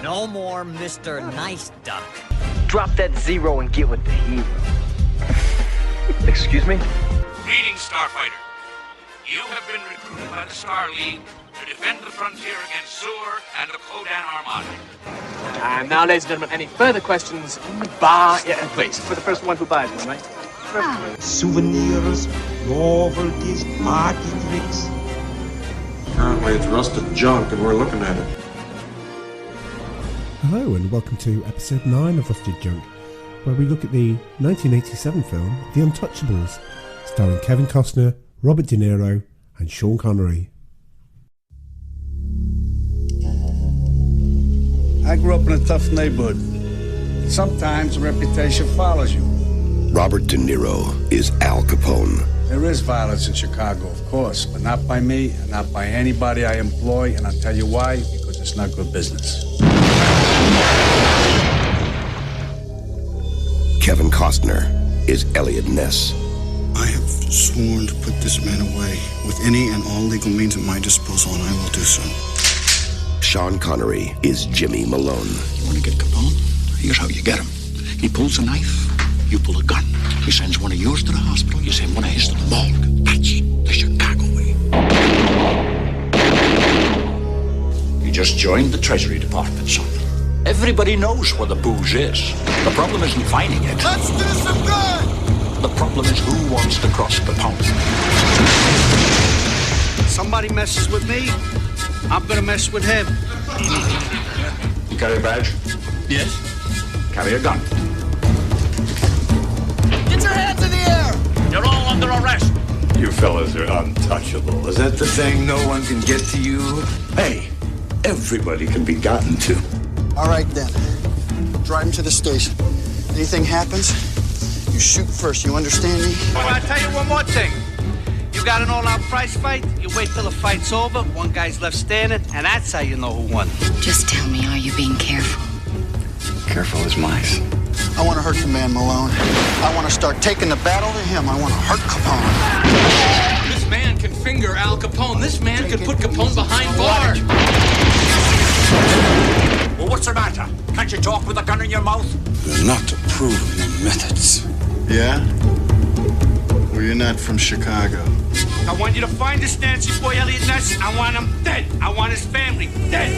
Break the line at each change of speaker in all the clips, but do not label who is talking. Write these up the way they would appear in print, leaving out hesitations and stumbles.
No more Mr. Nice Duck.
Drop that zero and get with the hero. Excuse me?
Greetings, Starfighter. You have been recruited by the Star League to defend the frontier against Zur and the Kodan Armada.
And now, ladies and gentlemen, any further questions? Bar, yeah, please. For the first one who buys one, right?
Souvenirs, novelties, party tricks.
Apparently it's rusted junk and we're looking at it.
Hello and welcome to episode 9 of Rusted Junk, where we look at the 1987 film The Untouchables, starring Kevin Costner, Robert De Niro and Sean Connery.
I grew up in a tough neighborhood. Sometimes a reputation follows you.
Robert De Niro is Al Capone.
There is violence in Chicago, of course, but not by me and not by anybody I employ, and I'll tell you why, because it's not good business.
Kevin Costner is Elliot Ness.
I have sworn to put this man away with any and all legal means at my disposal, and I will do so.
Sean Connery is Jimmy Malone.
You want to get Capone? Here's how you get him. He pulls a knife, you pull a gun. He sends one of yours to the hospital, you send one of his to the morgue. That's the Chicago way. You just joined the Treasury Department, son. Everybody knows where the booze is. The problem isn't finding it.
Let's do some good!
The problem is who wants to cross Capone.
Somebody messes with me, I'm gonna mess with him.
You carry a badge?
Yes?
Carry a gun.
Get your hands in the air!
You're all under arrest.
You fellas are untouchable. Is that the thing? No one can get to you? Hey, everybody can be gotten to.
All right, then. Drive him to the station. Anything happens, you shoot first. You understand me?
Well, I'll tell you one more thing. You got an all-out prize fight, you wait till the fight's over, one guy's left standing, and that's how you know who won.
Just tell me, are you being careful?
Careful as mice.
I want to hurt the man, Malone. I want to start taking the battle to him. I want to hurt Capone.
This man can finger Al Capone. This man can put Capone behind bars.
Well, what's the matter? Can't you talk with a gun in your mouth?
You're not approving the methods. Yeah? Well, you're not from Chicago.
I want you to find this Nancy boy, Elliot Ness. I want him dead. I want his family dead.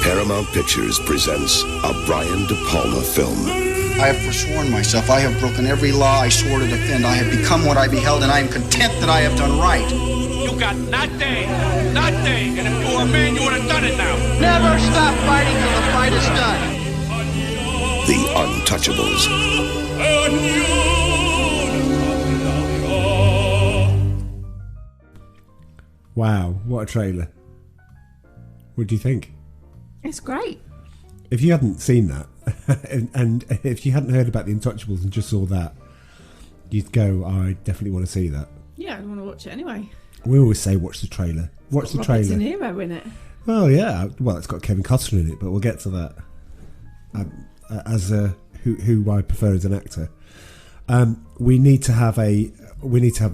Paramount Pictures presents a Brian De Palma film.
I have forsworn myself. I have broken every law I swore to defend. I have become what I beheld, and I am content that I have done right.
You got nothing. Nothing. And if you were a man, you would have done it now.
Never stop fighting till the fight is done.
The Untouchables.
Wow, what a trailer. What do you think?
It's great.
If you hadn't seen that, and if you hadn't heard about The Untouchables and just saw that, you'd go, I definitely want to see that.
Yeah, I want to watch it anyway.
We always say watch the trailer. Watch the trailer.
Robert De Niro in it.
Well, yeah. Well, it's got Kevin Costner in it, but we'll get to that. As who I prefer as an actor. We need to have a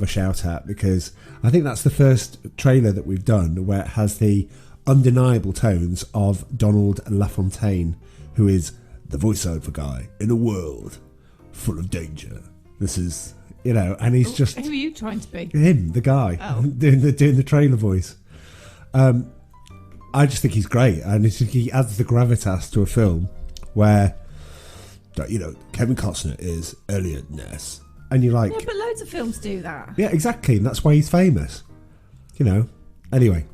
shout out, because I think that's the first trailer that we've done where it has the undeniable tones of Donald LaFontaine, who is the voiceover guy in a world full of danger. This is, and he's just...
Who are you trying to be?
Him, the guy, doing the trailer voice. I just think he's great, and I think he adds the gravitas to a film where, Kevin Costner is Elliot Ness, and you're like...
Yeah, but loads of films do that.
Yeah, exactly, and that's why he's famous. Anyway...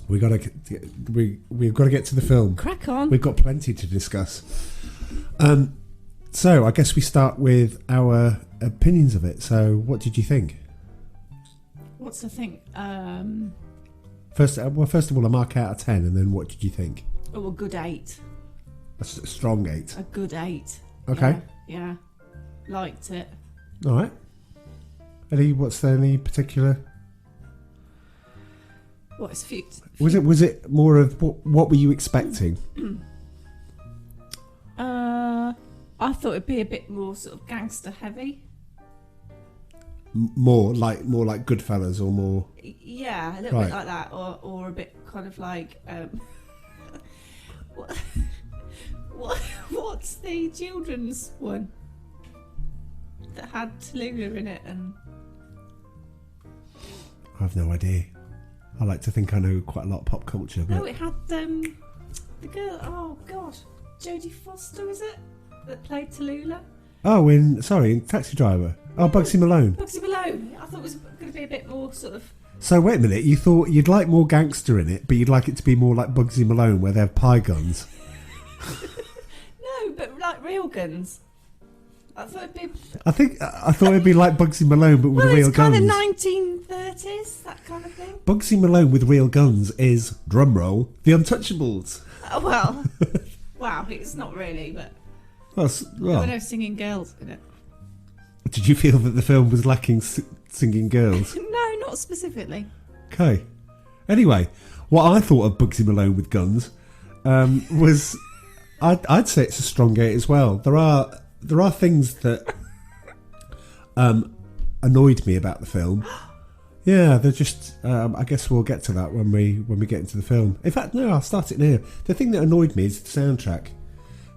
We've got to get to the film.
Crack on.
We've got plenty to discuss. So I guess we start with our opinions of it. So what did you think?
What's the thing?
First of all, a mark out of 10, and then what did you think?
Oh, a good 8.
A strong 8.
A good 8.
Okay.
Yeah. Liked it.
All right. Any particular?
What is
Was it more of what were you expecting?
I thought it'd be a bit more sort of gangster heavy.
More like Goodfellas or more.
Yeah, a little bit like that, or a bit kind of like what's the children's one that had Tallulah in it? And
I have no idea. I like to think I know quite a lot of pop culture. But...
No, it had the girl. Oh God, Jodie Foster, is it, that played Tallulah?
Oh, in Taxi Driver. Oh, Bugsy Malone.
Bugsy Malone. I thought it was going to be a bit more sort of.
So wait a minute, you thought you'd like more gangster in it, but you'd like it to be more like Bugsy Malone, where they have pie guns.
No, but like real guns. I thought it'd be.
I thought it'd be like Bugsy Malone, but with real guns.
Well, it's kind of 1930s, that kind of thing.
Bugsy Malone with real guns is, drumroll, the Untouchables.
Well, wow, it's not really, but.
Well,
there were no singing girls in it.
Did you feel that the film was lacking singing girls?
No, not specifically.
Okay. Anyway, what I thought of Bugsy Malone with guns was, I'd say it's a strong 8 as well. There are things that annoyed me about the film. Yeah, they're just. I guess we'll get to that when we get into the film. In fact, no, I'll start it here. The thing that annoyed me is the soundtrack.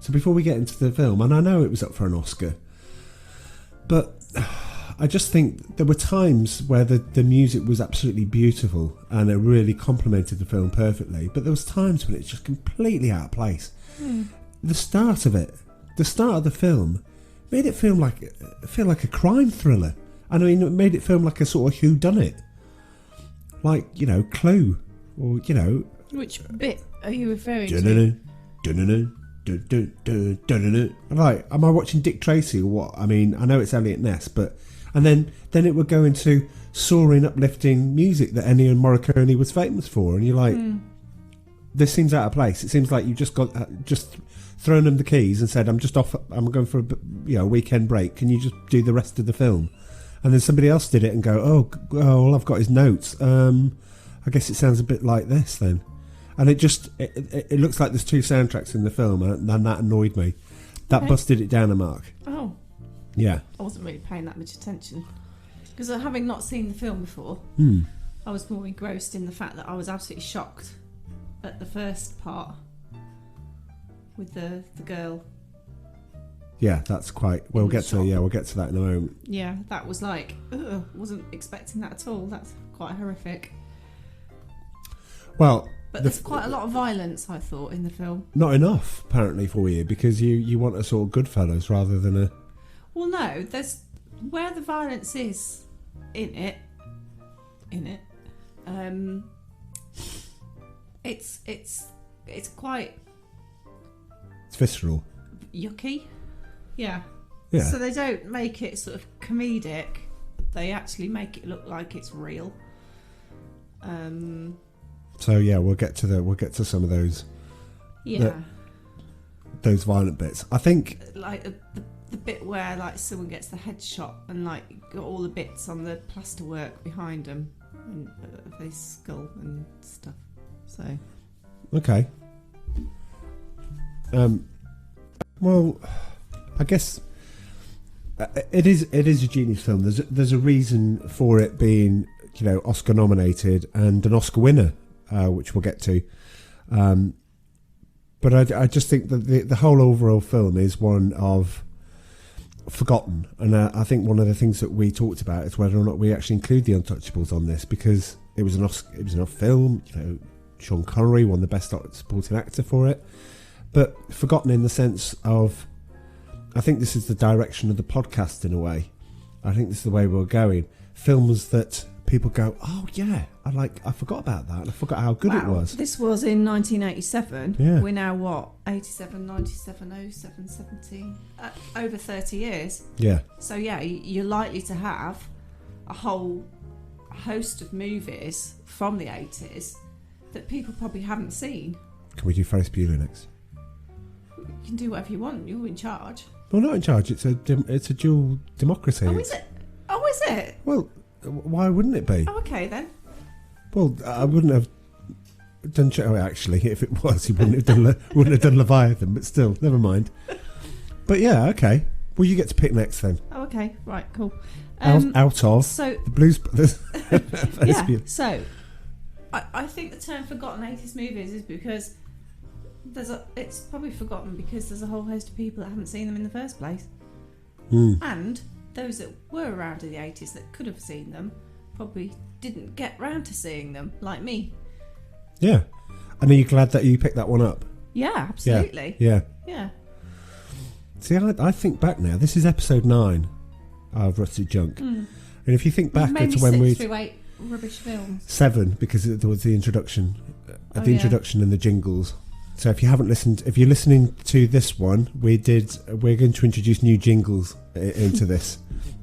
So before we get into the film, and I know it was up for an Oscar, but I just think there were times where the music was absolutely beautiful and it really complemented the film perfectly, but there was times when it's just completely out of place. The start of the film made it feel like a crime thriller, and I mean it made it feel like a sort of whodunit, like, you know, Clue, or, you know. Which
bit are you referring to?
Right, am I watching Dick Tracy or what? I mean, I know it's Elliot Ness, but and then it would go into soaring, uplifting music that Ennio Morricone was famous for, and you're like, this seems out of place. It seems like you just thrown them the keys and said, I'm just off. I'm going for a weekend break. Can you just do the rest of the film? And then somebody else did it and go, oh, all I've got is notes. I guess it sounds a bit like this then. And it looks like there's 2 soundtracks in the film, and that annoyed me. That busted it down a mark.
Oh.
Yeah.
I wasn't really paying that much attention. Because having not seen the film before, I was more engrossed in the fact that I was absolutely shocked at the first part with the girl.
Yeah, that's quite. We'll get to that in a moment.
Yeah, that was like, wasn't expecting that at all. That's quite horrific.
Well.
But there's quite a lot of violence, I thought, in the film.
Not enough, apparently, for you, because you want a sort of Goodfellas rather than a...
Well, no, there's... Where the violence is in it, it's quite...
It's visceral.
Yucky. Yeah.
Yeah.
So they don't make it sort of comedic. They actually make it look like it's real.
So yeah, we'll get to some of those.
Yeah.
Those violent bits. I think
like the bit where like someone gets the headshot and like got all the bits on the plasterwork behind them and his skull and stuff. So. Okay.
Well, I guess it is a genius film. There's a reason for it being, you know, Oscar nominated and an Oscar winner. Which we'll get to, but I just think that the whole overall film is one of forgotten, and I think one of the things that we talked about is whether or not we actually include the Untouchables on this, because it was an film. You know, Sean Connery won the best supporting actor for it, but forgotten in the sense of, I think this is the direction of the podcast in a way. I think this is the way we're going. Films that people go, oh yeah, I forgot about that. I forgot how good it was.
This was in 1987.
Yeah.
We're now what? 87, 97, 07, 17. Over 30 years.
Yeah.
So yeah, you're likely to have a whole host of movies from the 80s that people probably haven't seen.
Can we do Ferris Bueller next?
You can do whatever you want. You're in charge.
Well, not in charge. It's a dual democracy.
Oh, is it? Oh, is it?
Well, why wouldn't it be?
Oh, okay then.
Well, I wouldn't have done. Actually, if it was, he wouldn't have done Leviathan. But still, never mind. But yeah, okay. Well, you get to pick next then.
Oh, okay. Right, cool.
Out of
so,
the Blues Brothers.
yeah, so I think the term forgotten 80s movies is because it's probably forgotten because there's a whole host of people that haven't seen them in the first place. And those that were around in the 80s that could have seen them probably didn't get round to seeing them, like me.
Yeah. And are you glad that you picked that one up?
Yeah, absolutely.
Yeah. See, I think back now. This is episode 9 of Rusted Junk. And if you think back to when we...
6 through 8 rubbish films.
7, because there was the introduction. Introduction and the jingles. So if you're listening to this one, we're going to introduce new jingles into this.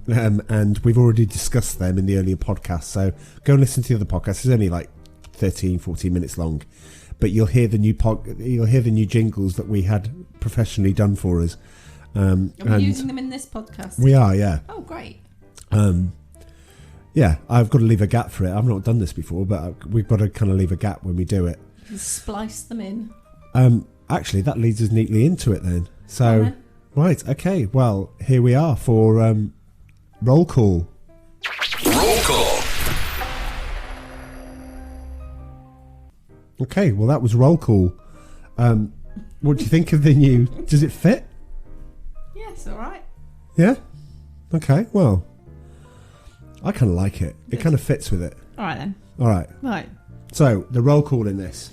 And we've already discussed them in the earlier podcast. So go and listen to the other podcast. It's only like 13, 14 minutes long. But you'll hear the new jingles that we had professionally done for us.
Are we using them in this podcast?
We are, yeah.
Oh, great.
Yeah, I've got to leave a gap for it. I've not done this before, but we've got to kind of leave a gap when we do it.
You can splice them in.
Actually, that leads us neatly into it then. So, right, okay. Well, here we are for roll call.
Roll call.
Okay, well, that was roll call. What do you think of the new... Does it fit?
Yeah, it's all right.
Yeah? Okay, well, I kind of like it. It kind of fits with it.
All right, then.
All right.
Right.
So, the roll call in this.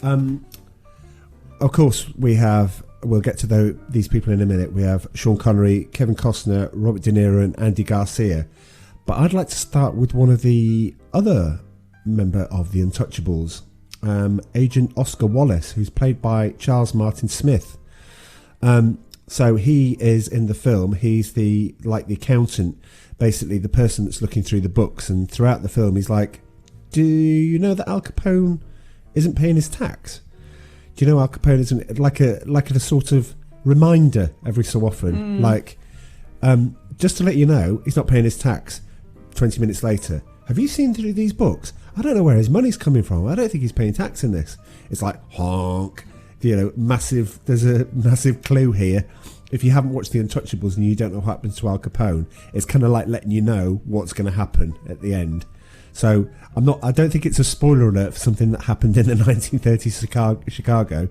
Of course, we'll get to these people in a minute. We have Sean Connery, Kevin Costner, Robert De Niro and Andy Garcia. But I'd like to start with one of the other member of the Untouchables, Agent Oscar Wallace, who's played by Charles Martin Smith. So he is in the film. He's the accountant, basically the person that's looking through the books. And throughout the film, he's like, "Do you know that Al Capone isn't paying his tax? Do you know Al Capone isn't like a sort of reminder every so often? Just to let you know, he's not paying his tax." 20 minutes later, "Have you seen through these books? I don't know where his money's coming from. I don't think he's paying tax in this." It's like, honk. Massive. There's a massive clue here. If you haven't watched The Untouchables and you don't know what happens to Al Capone, it's kind of like letting you know what's going to happen at the end. So I don't think it's a spoiler alert for something that happened in the 1930s Chicago.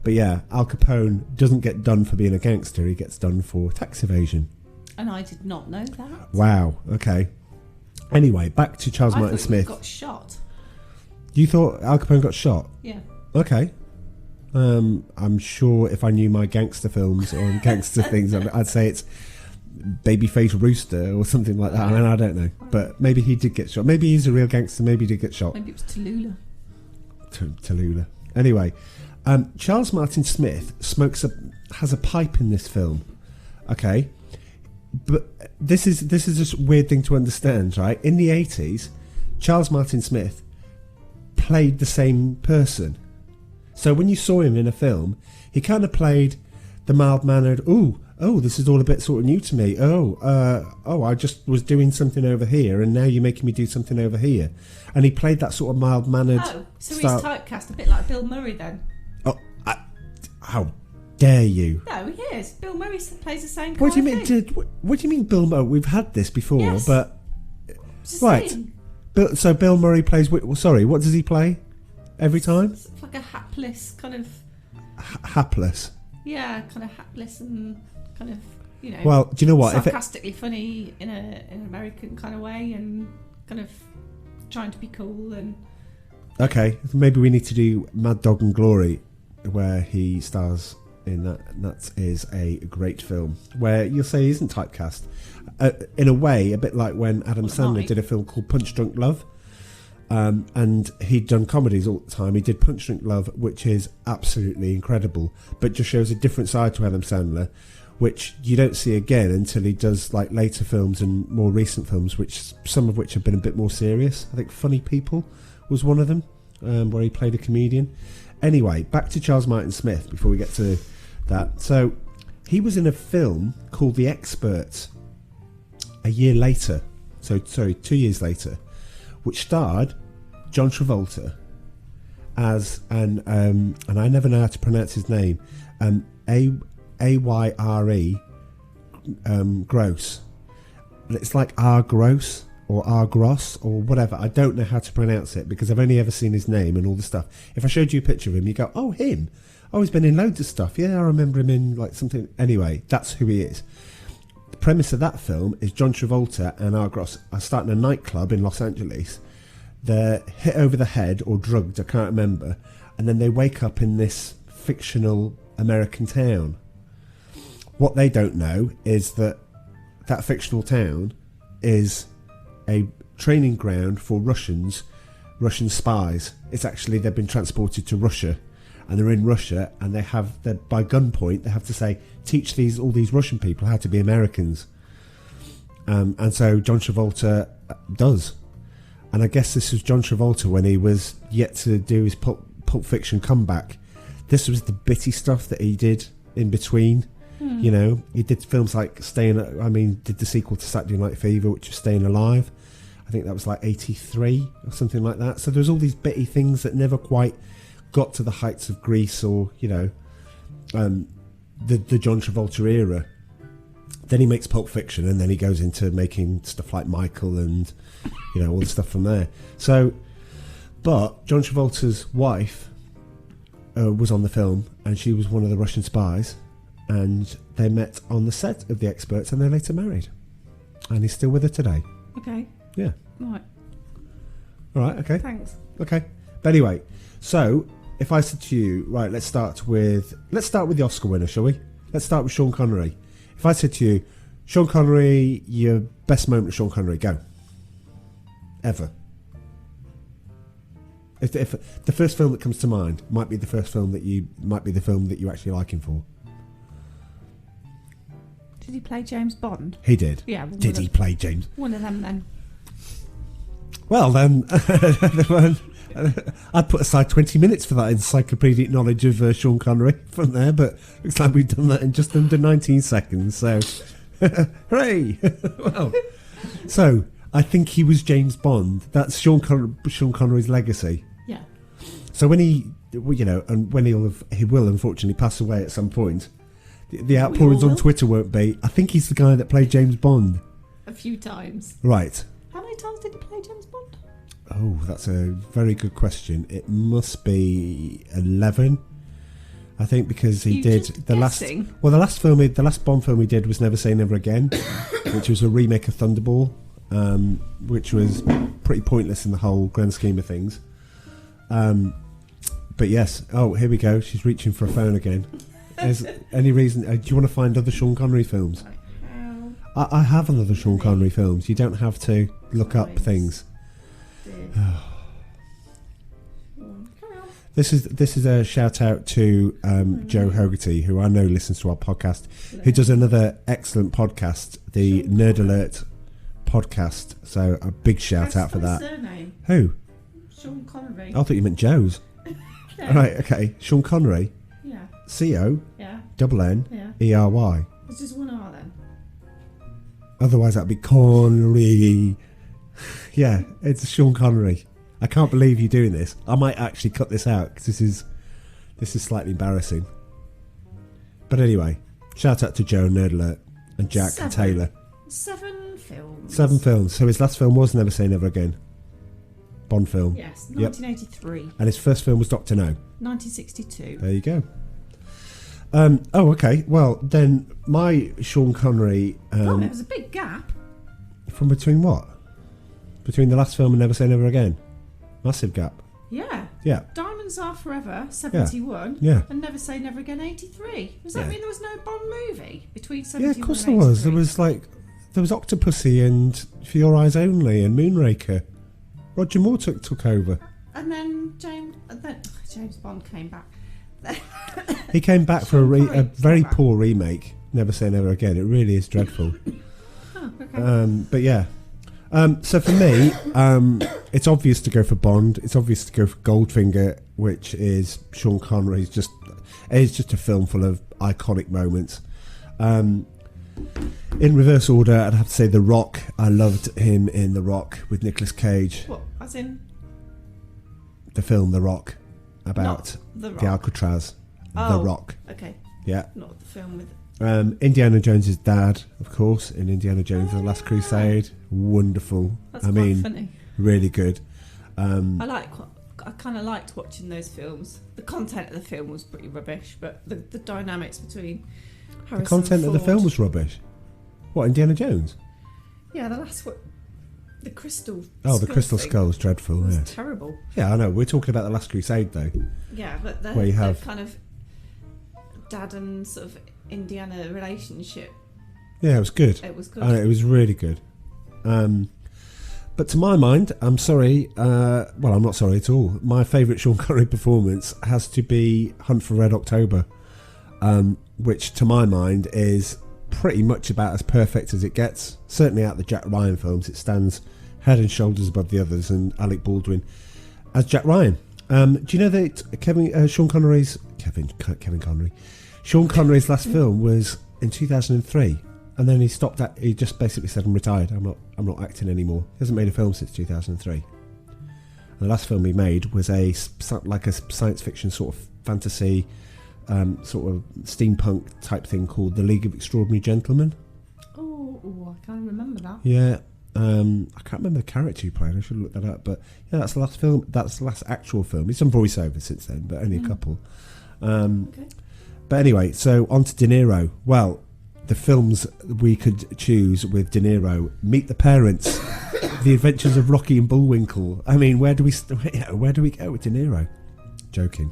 But yeah, Al Capone doesn't get done for being a gangster. He gets done for tax evasion.
And I did not know that.
Wow. Okay. Anyway, back to Charles Martin Smith.
He got shot.
You thought Al Capone got shot?
Yeah.
Okay. I'm sure if I knew my gangster films or gangster things, I'd say it's Babyface Rooster or something like that. I mean, I don't know. But maybe he did get shot. Maybe he's a real gangster. Maybe he did get shot.
Maybe it was Tallulah.
Tallulah. Anyway, Charles Martin Smith has a pipe in this film. Okay. But this is just a weird thing to understand, right? In the 80s, Charles Martin Smith played the same person. So when you saw him in a film, he kind of played the mild-mannered, oh, this is all a bit sort of new to me. I just was doing something over here, and now you're making me do something over here. And he played that sort of mild-mannered
so
style.
he's typecast a bit like Bill Murray then?
Oh, how dare you?
No, he is. Bill Murray plays the same
What do you
kind
mean?
of thing.
What do you mean, Bill Murray? We've had this before,
Yes.
but
Just
right.
saying.
So Bill Murray plays. Sorry, what does he play every time?
It's like a hapless kind of.
Hapless.
Yeah, kind of hapless and kind of,
Well, do you know what?
Sarcastically funny in an American kind of way, and kind of trying to be cool and.
Okay, maybe we need to do Mad Dog and Glory, where he stars in that. That is a great film where you'll say he isn't typecast. In a way, a bit like when Adam Sandler did a film called Punch Drunk Love. And he'd done comedies all the time. He did Punch Drunk Love, which is absolutely incredible, but just shows a different side to Adam Sandler, which you don't see again until he does like later films and more recent films, which some of which have been a bit more serious. I think Funny People was one of them, where he played a comedian. Anyway, back to Charles Martin Smith before we get to that. So he was in a film called The Expert a year later. 2 years later, which starred John Travolta as and I never know how to pronounce his name, Ayre, gross. It's like Argross or Argros or whatever. I don't know how to pronounce it because I've only ever seen his name and all the stuff. If I showed you a picture of him, you go, oh, him. Oh, he's been in loads of stuff. Yeah, I remember him in like something. Anyway, that's who he is. The premise of that film is John Travolta and Argos are starting a nightclub in Los Angeles. They're hit over the head or drugged, I can't remember. And then they wake up in this fictional American town. What they don't know is that fictional town is a training ground for Russian spies. It's actually, they've been transported to Russia, and they're in Russia, and they're by gunpoint, they have to say, teach all these Russian people how to be Americans. And so John Travolta does. And I guess this was John Travolta when he was yet to do his Pulp Fiction comeback. This was the bitty stuff that he did in between. You know, he did films like did the sequel to Saturday Night Fever, which was Staying Alive. I think that was like 83 or something like that. So there's all these bitty things that never quite got to the heights of Grease or, you know, the John Travolta era. Then he makes Pulp Fiction, and then he goes into making stuff like Michael and, you know, all the stuff from there. So, but John Travolta's wife was on the film, and she was one of the Russian spies. And they met on the set of The Experts, and they're later married. And he's still with her today.
Okay.
Yeah.
Right.
All right, okay.
Thanks.
Okay. But anyway, so if I said to you, right, let's start with the Oscar winner, shall we? Let's start with Sean Connery. If I said to you, Sean Connery, your best moment of Sean Connery, go. Ever. If the first film that comes to mind might be the film that you actually like him for.
Did he play James Bond?
He did.
Yeah.
Did he play James?
One of them then.
Well then, I'd put aside 20 minutes for that encyclopedic knowledge of Sean Connery from there, but looks like we've done that in just under 19 seconds, so hooray! Well, so I think he was James Bond. That's Sean Connery's legacy.
Yeah.
So when he will unfortunately pass away at some point, the outpourings on Twitter won't be, I think he's the guy that played James Bond.
A few times.
Right.
How many times did he play James Bond?
Oh, that's a very good question. It must be 11, I think, because he did the
guessing?
the last Bond film he did was Never Say Never Again, which was a remake of Thunderball, which was pretty pointless in the whole grand scheme of things. But yes, oh, here we go. She's reaching for a phone again. Is any reason? Do you want to find other Sean Connery films? I have other Sean Connery films. You don't have to look up things. This is a shout out to Joe Hogarty, who I know listens to our podcast, who does another excellent podcast, the Nerd Alert podcast. So a big shout out for that.
Surname.
Who?
Sean Connery.
I thought you meant Joe's.
Yeah.
Right, okay. Sean Connery.
Yeah.
C-O.
Yeah.
Double N.
Yeah.
E-R-Y.
It's just one R then.
Otherwise that'd be Connery. Yeah, it's Sean Connery. I can't believe you're doing this. I might actually cut this out because this is slightly embarrassing. But anyway, shout out to Joe, Nerd Alert, and Jack and Taylor.
7 films.
7 films. So his last film was Never Say Never Again. Bond film.
Yes, 1983.
Yep. And his first film was Dr. No.
1962.
There you go. Oh, okay. Well, then my Sean Connery...
there was a big gap.
From between what? Between the last film and Never Say Never Again? Massive gap.
Yeah.
Yeah.
Diamonds Are Forever, 71.
Yeah.
And Never Say Never Again, 83. Does that mean there was no Bond movie between 71
Yeah, of course
and
there
83?
was. There was Octopussy and For Your Eyes Only and Moonraker. Roger Moore took over.
And then James Bond came back.
He came back for a very poor remake, Never Say Never Again. It really is dreadful.
Oh, okay.
But yeah. So for me, it's obvious to go for Bond. It's obvious to go for Goldfinger, which is Sean Connery's just a film full of iconic moments. In reverse order, I'd have to say The Rock. I loved him in The Rock with Nicolas Cage.
What? As in?
The film The Rock, about
The
the Alcatraz. The Rock.
Okay.
Yeah.
Not the film with.
Indiana Jones's dad, of course, in Indiana Jones and the Last Crusade. Wonderful.
That's quite funny.
Really good.
I kind of liked watching those films. The content of the film was pretty rubbish, but the dynamics between Harrison
The content of the film was rubbish. What, Indiana Jones?
Yeah, the last one. The crystal.
Oh, the crystal skull was dreadful.
It
yeah,
was terrible.
Yeah, I know. We're talking about the Last Crusade, though.
Yeah, but
where you have
the kind of dad and sort of Indiana relationship.
Yeah, it was good.
It was good.
It was really good. But to my mind, I'm sorry. Well, I'm not sorry at all. My favourite Sean Connery performance has to be Hunt for Red October, which to my mind is pretty much about as perfect as it gets. Certainly out of the Jack Ryan films, it stands head and shoulders above the others, and Alec Baldwin as Jack Ryan. Do you know that Sean Connery's last film was in 2003, and then he stopped. He just basically said, "I'm retired. I'm not acting anymore." He hasn't made a film since 2003. And the last film he made was a science fiction sort of fantasy, sort of steampunk type thing called The League of Extraordinary Gentlemen.
Oh, I can't remember that.
Yeah. I can't remember the character he played. I should have looked that up. But yeah, that's the last film. That's the last actual film. He's done voiceover since then, but only a couple. Okay. But anyway, so on to De Niro. Well, the films we could choose with De Niro: Meet the Parents, The Adventures of Rocky and Bullwinkle. I mean, where do we go with De Niro? Joking.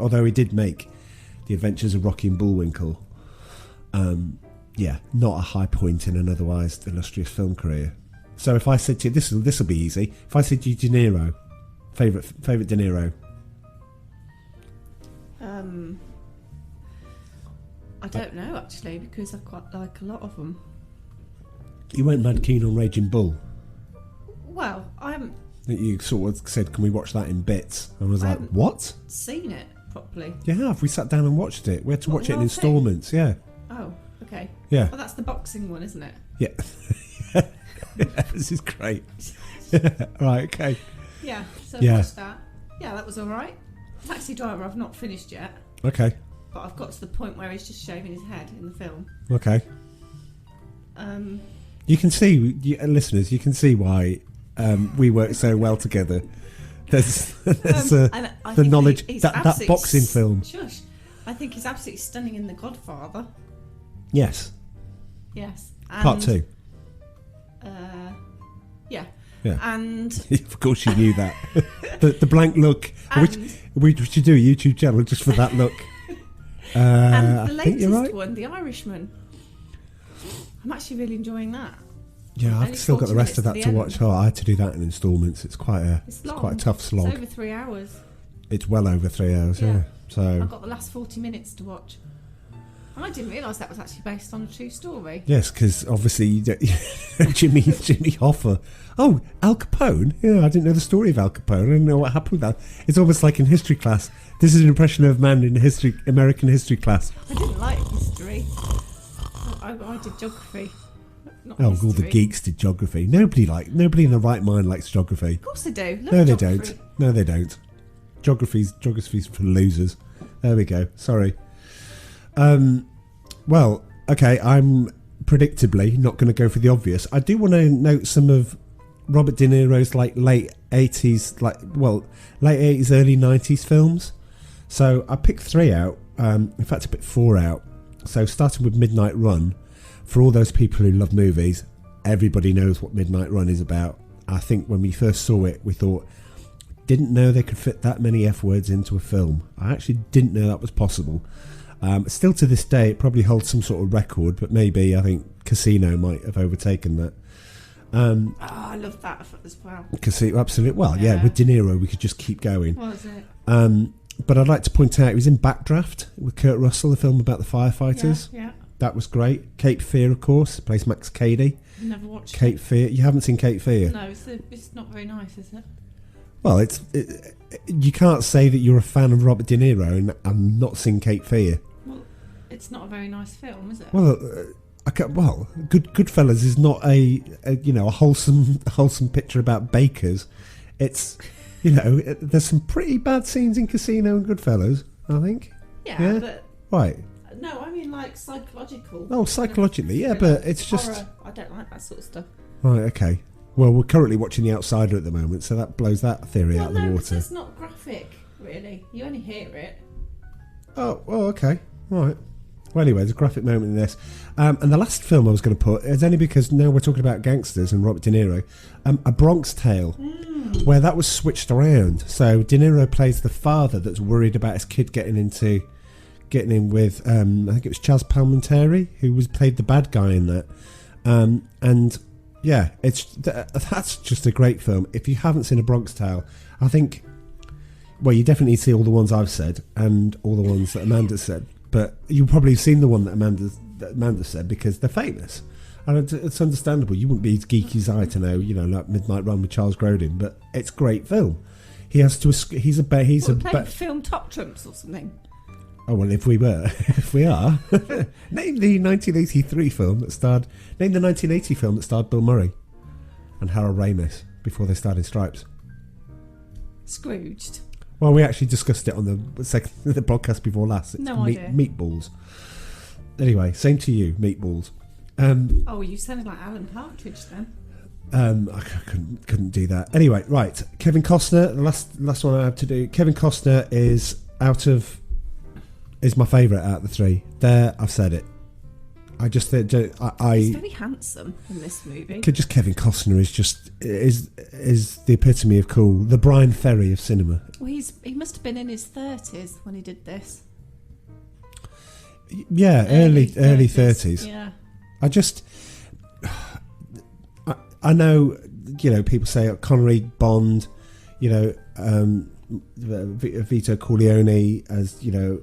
Although he did make The Adventures of Rocky and Bullwinkle. Yeah, not a high point in an otherwise illustrious film career. So if I said to you, this will be easy. If I said to you De Niro, favourite De Niro.
I don't know actually, because I quite like a lot of them.
You weren't mad keen on Raging Bull.
Well, I'm.
You sort of said, "Can we watch that in bits?" I was like, "What?"
Seen it properly?
Yeah, we sat down and watched it. We had to watch it in instalments. Yeah.
Oh, okay.
Yeah.
Well, that's the boxing one, isn't it?
Yeah. Yeah, this is great. Right. Okay.
Yeah. So I watched that. Yeah, that was all right. Taxi Driver, I've not finished yet.
Okay.
But I've got to the point where he's just shaving his head in the film.
Okay. You can see, listeners, you can see why we work so well together. There's the knowledge that boxing film.
Shush. I think he's absolutely stunning in The Godfather.
Yes.
Yes.
And, Part 2.
Yeah.
Yeah.
And
of course you knew that. the blank look. We should do a YouTube channel just for that look.
And the
I think you're
latest
right.
one, The Irishman. I'm actually really enjoying that.
Yeah, I've still got the rest of that to watch. Oh, I had to do that in instalments. It's quite a tough slog.
It's over 3 hours.
It's well over 3 hours. Yeah. So
I've got the last 40 minutes to watch. I didn't realise that was actually based on a true story.
Yes, because obviously Jimmy Hoffa. Oh, Al Capone. Yeah, I didn't know the story of Al Capone. I didn't know what happened with that. It's almost like in history class. This is an impression of man in American history class.
I didn't like history. I did geography. Not
all
history.
the geeks did geography. Nobody in their right mind likes geography.
Of course they do.
No, they don't. No, they don't. Geography's for losers. There we go. Sorry. Well, okay, I'm predictably not going to go for the obvious. I do want to note some of Robert De Niro's late 80s, late 80s, early 90s films. So I picked 3 out. In fact, I picked 4 out. So starting with Midnight Run. For all those people who love movies, everybody knows what Midnight Run is about. I think when we first saw it, we thought, didn't know they could fit that many F words into a film. I actually didn't know that was possible. Still to this day, it probably holds some sort of record, but maybe I think Casino might have overtaken that.
I love that as well.
Casino, absolutely. Well, yeah, with De Niro, we could just keep going.
What was it?
But I'd like to point out, he was in Backdraft with Kurt Russell, the film about the firefighters.
Yeah.
That was great. Cape Fear, of course, plays Max Cady.
Never watched
Cape Fear. You haven't seen Cape Fear?
No, it's not very nice, is it?
Well, you can't say that you're a fan of Robert De Niro and not seen Cape Fear.
Well, it's not a very nice film, is it?
Well, Goodfellas is not a wholesome picture about bakers. It's there's some pretty bad scenes in Casino and Goodfellas, I think.
Yeah, but
right.
No, I mean like psychological.
Oh, psychologically, yeah, but it's just...
Horror. I don't like that sort of stuff.
Right, okay. Well, we're currently watching The Outsider at the moment, so that blows that theory out of the
No,
water.
it's not graphic, really. You only hear it.
Oh, well, okay. Right. Well, anyway, there's a graphic moment in this. And the last film I was going to put is only because now we're talking about gangsters and Robert De Niro. A Bronx Tale, where that was switched around. So De Niro plays the father that's worried about his kid getting in with, I think it was Chaz Palminteri, who played the bad guy in that. And yeah, that's just a great film. If you haven't seen A Bronx Tale, I think, well, you definitely see all the ones I've said and all the ones that Amanda said. But you've probably seen the one that Amanda said because they're famous. And it's understandable. You wouldn't be as geeky as I to know, like Midnight Run with Charles Grodin, but it's a great film. He has to. He's
playing film Top Trumps or something.
Oh well, if we are, name the 1983 film that starred. Name the 1980 film that starred Bill Murray and Harold Ramis before they started Stripes.
Scrooged.
Well, we actually discussed it on the podcast before last. It's
No idea.
Meatballs. Anyway, same to you, Meatballs.
You sounded like Alan Partridge then.
I couldn't do that. Anyway, right. Kevin Costner, the last one I have to do. Kevin Costner is my favourite out of the three. There, I've said it. I just think
he's very handsome in this movie.
Just Kevin Costner is the epitome of cool. The Brian Ferry of cinema.
Well, he must have been in his 30s when he did this.
Yeah, early 30s.
Yeah.
I know, people say Connery, Bond, Vito Corleone as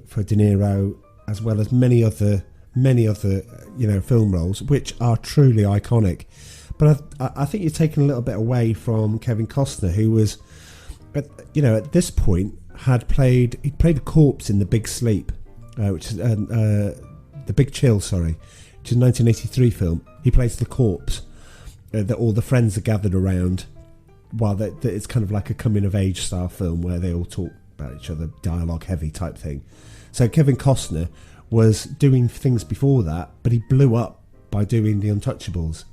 for De Niro, as well as many other film roles which are truly iconic. But I think you're taking a little bit away from Kevin Costner, who was at this point he played a corpse in The Big Sleep, which is The Big Chill, which is a 1983 film. He plays the corpse that all the friends are gathered around while it's kind of like a coming of age style film where they all talk about each other, dialogue heavy type thing. So Kevin Costner was doing things before that, but he blew up by doing The Untouchables.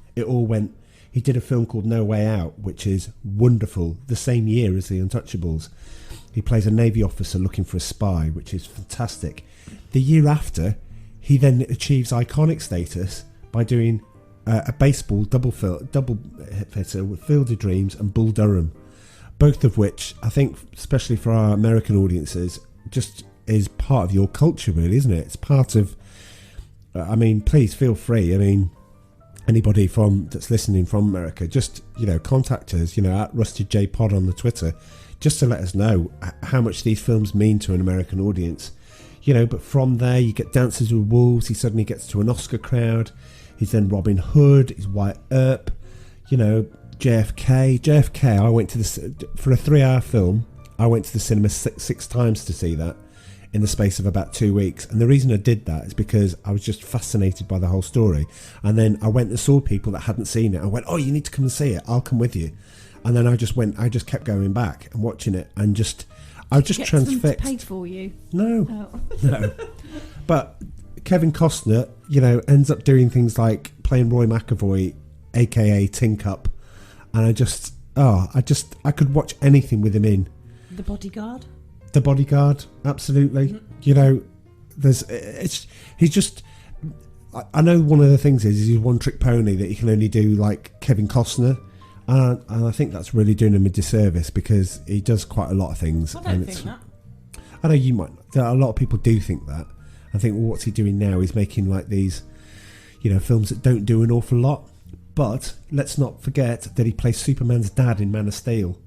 He did a film called No Way Out, which is wonderful, the same year as The Untouchables. He plays a Navy officer looking for a spy, which is fantastic. The year after, he then achieves iconic status by doing a baseball double hitter with Field of Dreams and Bull Durham, both of which I think, especially for our American audiences, just is part of your culture, really, isn't it? It's part of. Please feel free. Anybody that's listening from America, just contact us. At Rusted J Pod on the Twitter, just to let us know how much these films mean to an American audience. But from there, you get Dances with Wolves. He suddenly gets to an Oscar crowd. He's then Robin Hood. He's Wyatt Earp. JFK. JFK. I went to for a 3-hour film. I went to the cinema six times to see that in the space of about 2 weeks. And the reason I did that is because I was just fascinated by the whole story. And then I went and saw people that hadn't seen it. I went, oh, you need to come and see it. I'll come with you. And then I just kept going back and watching it and I was just transfixed.
Paid for you?
No.
Oh.
No. But Kevin Costner, ends up doing things like playing Roy McAvoy, aka Tin Cup. And I could watch anything with him in.
The Bodyguard?
The Bodyguard, absolutely. He's just. I know one of the things is he's one trick pony that you can only do like Kevin Costner, and I think that's really doing him a disservice because he does quite a lot of things.
I don't think that.
I know you might. A lot of people do think that. I think, well, what's he doing now? He's making like these, films that don't do an awful lot. But let's not forget that he plays Superman's dad in Man of Steel.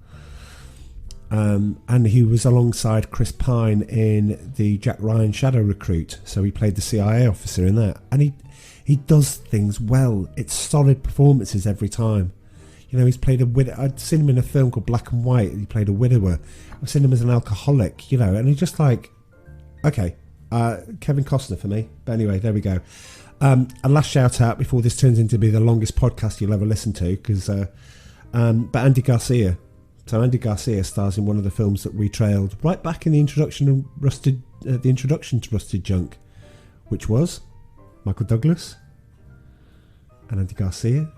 And he was alongside Chris Pine in the Jack Ryan Shadow Recruit, so he played the CIA officer in that, and he does things well. It's solid performances every time. He's played a widow. I'd seen him in a film called Black and White. He played a widower. I've seen him as an alcoholic. And he's just like, okay, Kevin Costner for me. But anyway, there we go. A last shout out before this turns into be the longest podcast you'll ever listen to, because but Andy Garcia. So Andy Garcia stars in one of the films that we trailed right back in the introduction to Rusted Junk, which was Michael Douglas and Andy Garcia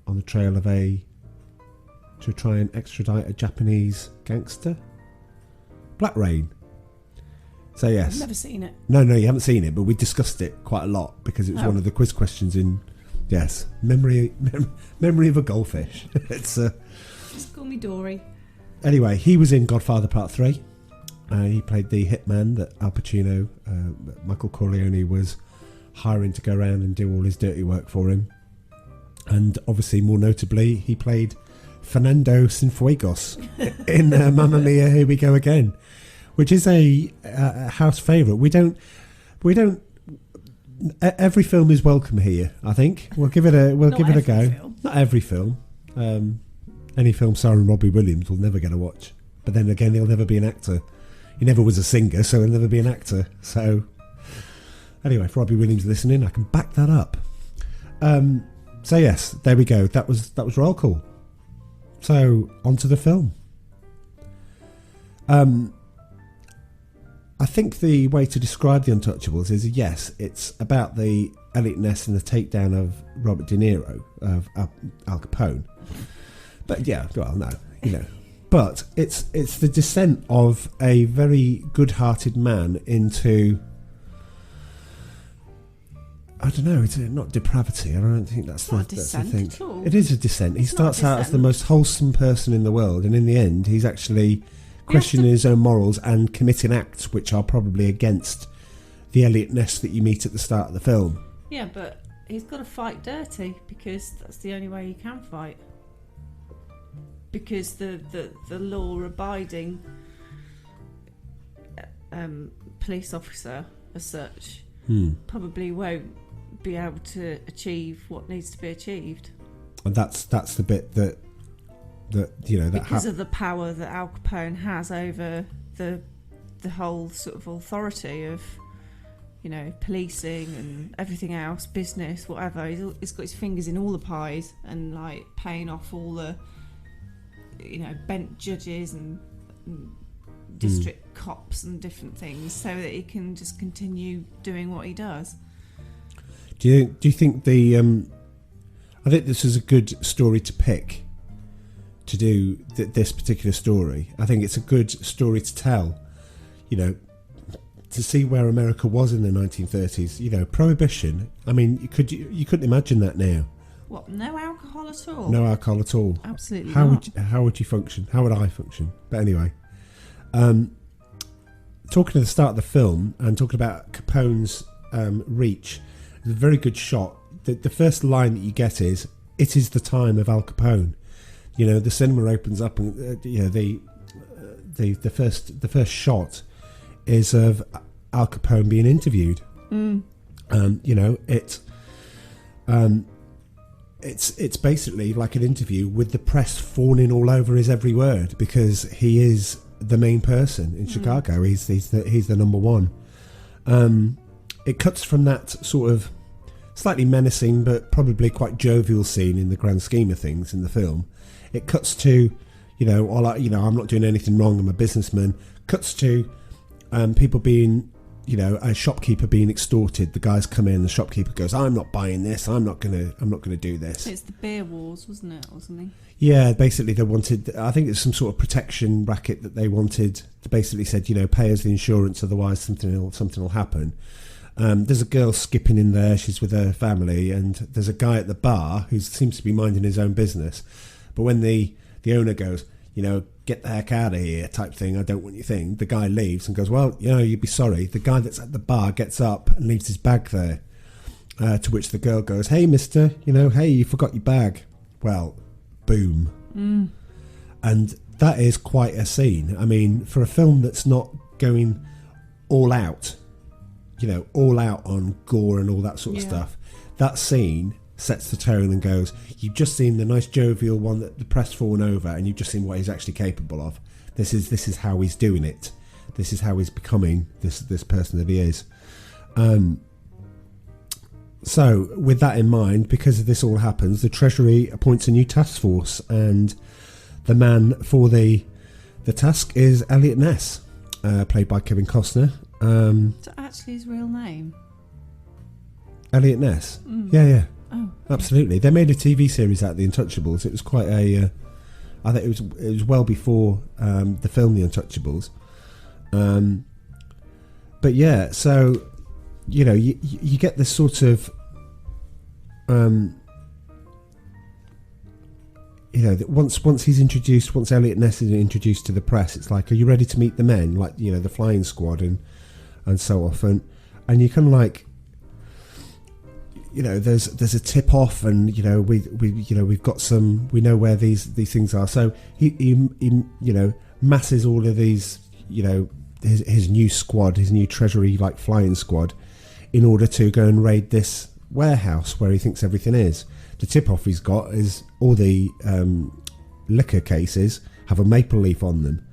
on the trail to try and extradite a Japanese gangster. Black Rain. So yes.
I've never seen it.
No, you haven't seen it, but we discussed it quite a lot because it was one of the quiz questions in, yes, memory of a goldfish.
Just call me Dory.
Anyway, he was in Godfather Part 3. He played the hitman that Al Pacino, Michael Corleone was hiring to go around and do all his dirty work for him. And obviously, more notably, he played Fernando Cienfuegos in Mamma Mia, Here We Go Again, which is a house favourite. We don't. Every film is welcome here. I think we'll give it a go.
Film.
Not every film. Any film starring Robbie Williams will never get a watch. But then again, he'll never be an actor. He never was a singer, so he'll never be an actor. So anyway, if Robbie Williams listening, I can back that up. So yes, there we go. That was roll call. So onto the film. I think the way to describe The Untouchables is, yes, it's about the Elliot Ness and the takedown of Robert De Niro, of Al Capone. But yeah, well, no, But it's the descent of a very good-hearted man into, I don't know, it's not depravity. I don't think that's the thing.
At all.
It is a descent. He starts out as the most wholesome person in the world, and in the end, he's actually questioning his own morals and committing acts which are probably against the Elliot Ness that you meet at the start of the film.
Yeah, but he's got to fight dirty because that's the only way he can fight. Because the law-abiding police officer, as such, probably won't be able to achieve what needs to be achieved.
And that's the bit that
because of the power that Al Capone has over the whole sort of authority of policing and everything else, business, whatever. He's got his fingers in all the pies and like paying off all the bent judges and district cops and different things so that he can just continue doing what he does.
Do you think I think this is a good story to pick to do this particular story. I think it's a good story to tell, to see where America was in the 1930s. Prohibition. I mean, you couldn't imagine that now.
What? No alcohol at all?
No alcohol at all.
Absolutely
not. How would you function? How would I function? But anyway, talking at the start of the film and talking about Capone's reach, it's a very good shot. The first line that you get is, "It is the time of Al Capone." The cinema opens up and the first shot is of Al Capone being interviewed. It's basically like an interview with the press fawning all over his every word because he is the main person in Chicago. He's the number one. It cuts from that sort of slightly menacing but probably quite jovial scene in the grand scheme of things in the film. It cuts to, I'm not doing anything wrong, I'm a businessman. Cuts to people being, a shopkeeper being extorted. The guys come in, the shopkeeper goes, "I'm not buying this. I'm not gonna do this."
It's the beer wars, wasn't it, or something?
Yeah, basically they wanted. I think it's some sort of protection racket that they wanted. They basically said, pay us the insurance, otherwise something will happen. There's a girl skipping in there. She's with her family, and there's a guy at the bar who seems to be minding his own business. But when the owner goes, "Get the heck out of here," type thing, "I don't want your thing," the guy leaves and goes, "Well, you'd be sorry." The guy that's at the bar gets up and leaves his bag there. To which the girl goes, "Hey, mister, hey, you forgot your bag." Well, boom. And that is quite a scene. I mean, for a film that's not going all out, all out on gore and all that sort of stuff, that scene sets the tone and goes, you've just seen the nice jovial one that the press fawn over, and you've just seen what he's actually capable of. This is how he's doing it. This is how he's becoming this person that he is. So with that in mind, because this all happens, the Treasury appoints a new task force, and the man for the task is Elliot Ness, played by Kevin Costner.
Is that actually his real name?
Elliot Ness. Yeah. Oh, absolutely. They made a TV series out of The Untouchables. It was quite a. I think it was well before the film The Untouchables. But yeah, so you get this sort of. Once he's introduced, once Elliot Ness is introduced to the press, it's like, are you ready to meet the men? Like, the flying squad and so often, and you kind of like, there's a tip off, and we've got some, we know where these things are. So he masses all of these, his new squad, his new treasury like flying squad, in order to go and raid this warehouse where he thinks everything is. The tip-off he's got is all the liquor cases have a maple leaf on them.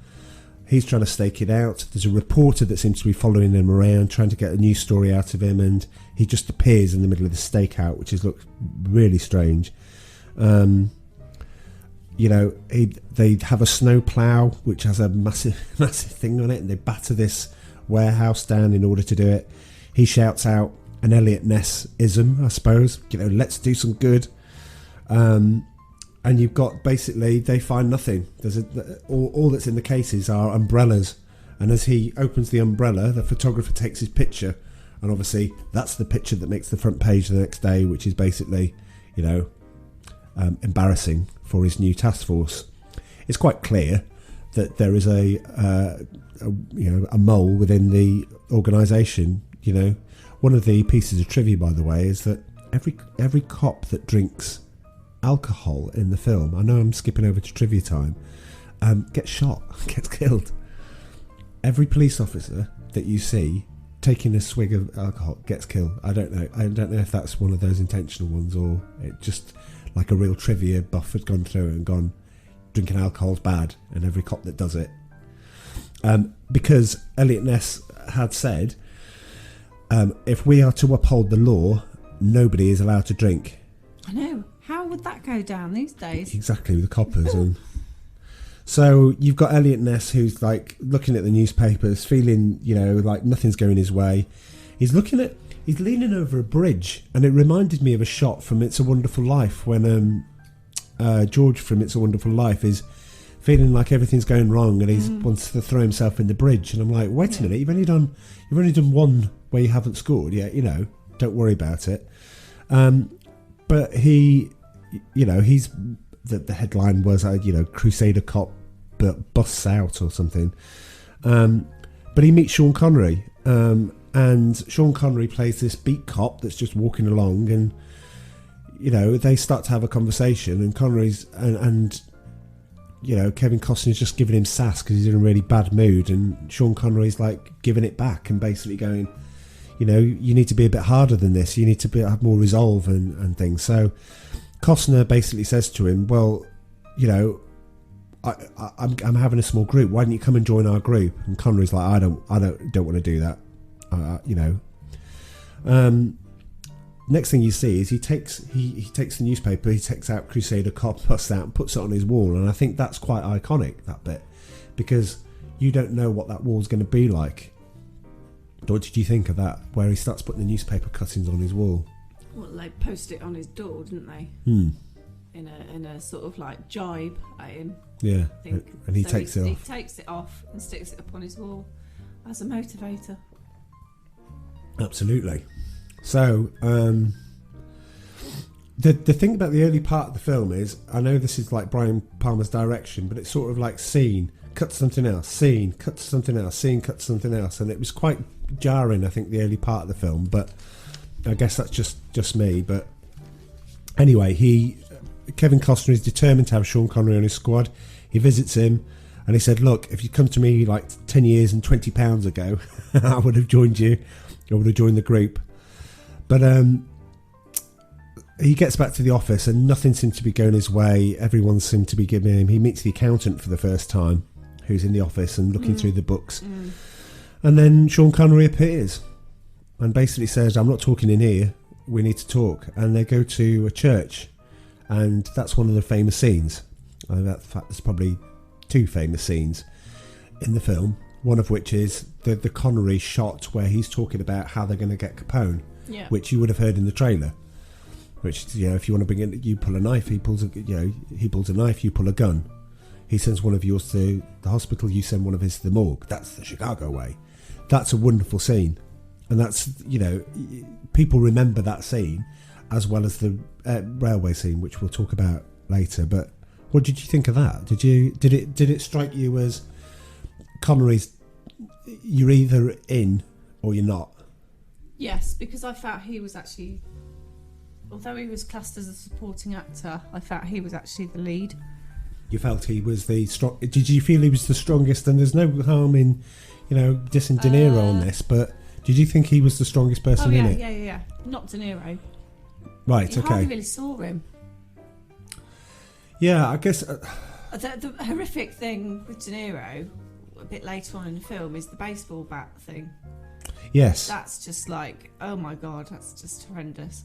He's trying to stake it out. There's a reporter that seems to be following him around, trying to get a news story out of him, and he just appears in the middle of the stakeout, which looks really strange. They have a snow plough which has a massive thing on it, and they batter this warehouse down in order to do it. He shouts out an Elliot Ness-ism, I suppose. Let's do some good. And you've got, basically, they find nothing. All that's in the cases are umbrellas. And as he opens the umbrella, the photographer takes his picture. And obviously, that's the picture that makes the front page the next day, which is basically, embarrassing for his new task force. It's quite clear that there is a mole within the organisation, One of the pieces of trivia, by the way, is that every cop that drinks alcohol in the film, I know I'm skipping over to trivia time, gets shot, gets killed. Every police officer that you see taking a swig of alcohol gets killed. I don't know if that's one of those intentional ones, or it just like a real trivia buff had gone through and gone, drinking alcohol's bad, and every cop that does it. Because Elliot Ness had said, if we are to uphold the law, nobody is allowed to drink.
I know. How would that go down these days?
Exactly, with the coppers. And so you've got Elliot Ness, who's like looking at the newspapers, feeling, like nothing's going his way. He's leaning over a bridge, and it reminded me of a shot from It's a Wonderful Life, when George from It's a Wonderful Life is feeling like everything's going wrong, and he wants to throw himself in the bridge. And I'm like, wait a minute, you've only done one where you haven't scored. Yeah, don't worry about it. But he's the headline was Crusader cop busts out or something. But he meets Sean Connery, and Sean Connery plays this beat cop that's just walking along, and they start to have a conversation, and Connery's and Kevin Costner's just giving him sass because he's in a really bad mood, and Sean Connery's like giving it back and basically going, you need to be a bit harder than this. You need to have more resolve and things. So Costner basically says to him, well, I'm having a small group. Why don't you come and join our group? And Connery's like, I don't want to do that. Next thing you see is he takes the newspaper, he takes out Crusader cop, busts out and puts it on his wall. And I think that's quite iconic, that bit, because you don't know what that wall's going to be like. What did you think of that, where he starts putting the newspaper cuttings on his wall?
Well, they posted it on his door, didn't they? In a sort of like jibe at him.
Yeah,
I think.
And he takes it off.
He takes it off and sticks it up on his wall as a motivator.
Absolutely. So, the thing about the early part of the film is, I know this is like Brian Palmer's direction, but it's sort of like scene, cut to something else, scene, cut to something else, scene, cut to something else, and it was quite jarring, I think, the early part of the film, but I guess that's just me. But anyway, Kevin Costner is determined to have Sean Connery on his squad. He visits him, and he said, look, if you come to me like 10 years and £20 ago, I would have joined you, I would have joined the group. But he gets back to the office and nothing seems to be going his way. Everyone seemed to be giving him... He meets the accountant for the first time, who's in the office and looking through the books. And then Sean Connery appears and basically says, I'm not talking in here, we need to talk. And they go to a church, and that's one of the famous scenes. In fact, there's probably two famous scenes in the film, one of which is the Connery shot where he's talking about how they're going to get Capone.
Yeah.
which you would have heard in the trailer. Which, you know, if you want to bring in, you pull a knife, he pulls a knife, you pull a gun. He sends one of yours to the hospital, you send one of his to the morgue. That's the Chicago way. That's a wonderful scene. And that's, you know, people remember that scene as well as the railway scene, which we'll talk about later. But what did you think of that? Did it strike you as Connery's, you're either in or you're not?
Yes, because I felt he was actually, although he was classed as a supporting actor, I felt he was actually the lead.
You felt he was the strong. Did you feel he was the strongest? And there's no harm in, you know, dissing De Niro on this, but did you think he was the strongest person in it?
Yeah. Not De Niro.
Right.
You
Okay.
hardly really saw him.
Yeah, I guess.
The horrific thing with De Niro, a bit later on in the film, is the baseball bat thing.
Yes.
That's just like, oh my god, that's just horrendous.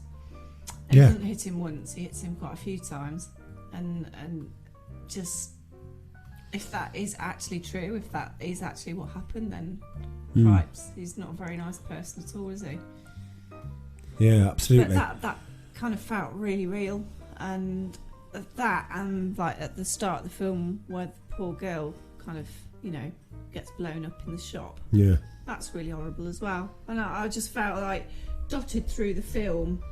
And he doesn't hit him once; he hits him quite a few times, and just, if that is actually true, if that is actually what happened, then cripes, he's not a very nice person at all, is he?
Yeah, absolutely.
But that kind of felt really real, and that, and like at the start of the film where the poor girl kind of, you know, gets blown up in the shop.
Yeah.
That's really horrible as well. And I just felt like dotted through the film,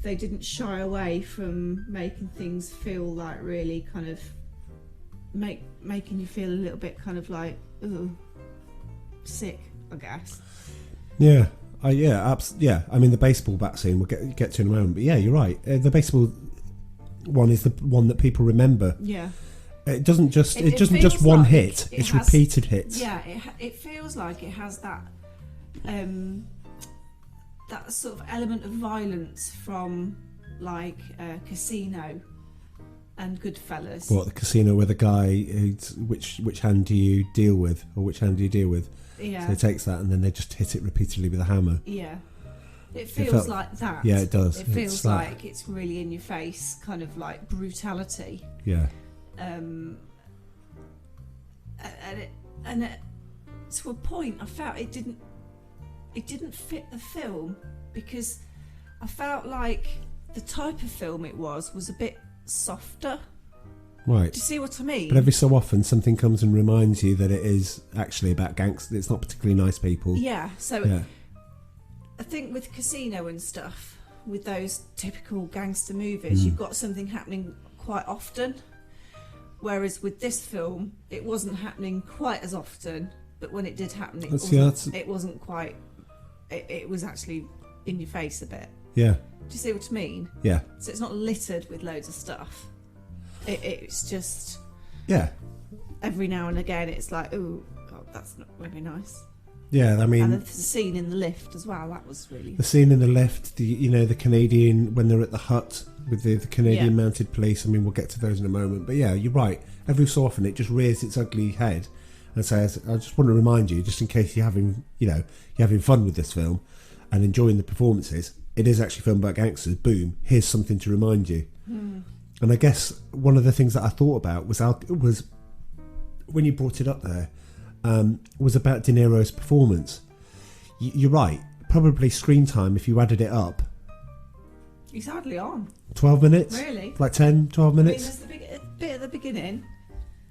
they didn't shy away from making things feel like really kind of making you feel a little bit kind of like, ooh, sick, I guess.
Yeah. I mean, the baseball bat scene we'll get to in a moment, but yeah, you're right. The baseball one is the one that people remember.
Yeah.
It doesn't just one
like
hit. It's repeated hits.
Yeah, it feels like it has that that sort of element of violence from like Casino and Goodfellas.
What, the Casino where the guy which hand do you deal with, or which hand do you deal with?
Yeah.
So he takes that and then they just hit it repeatedly with a hammer.
Yeah. It feels like that.
Yeah, it does.
It feels like it's really in your face, kind of like brutality.
Yeah.
And to a point, I felt it didn't fit the film, because I felt like the type of film it was a bit softer.
Right.
Do you see what I mean?
But every so often something comes and reminds you that it is actually about gangsters. It's not particularly nice people.
Yeah. So
yeah.
I think with Casino and stuff, with those typical gangster movies, you've got something happening quite often. Whereas with this film, it wasn't happening quite as often, but when it did happen, it wasn't quite. It was actually in your face a bit.
Yeah.
Do you see what I mean?
Yeah.
So it's not littered with loads of stuff. It's just.
Yeah.
Every now and again, it's like, oh, that's not really nice.
Yeah, I mean,
and the scene in the lift as well. That was really.
The scene in the lift, the Canadian, when they're at the hut with the Canadian mounted police. I mean, we'll get to those in a moment. But yeah, you're right. Every so often, it just rears its ugly head and says, "I just want to remind you, just in case you're having fun with this film and enjoying the performances, it is actually filmed about gangsters. Boom! Here's something to remind you." And I guess one of the things that I thought about was when you brought it up there. Was about De Niro's performance. You're right. Probably screen time, if you added it up.
He's hardly on.
12 minutes?
Really?
Like 10, 12 minutes?
I mean, there's the bit at the beginning.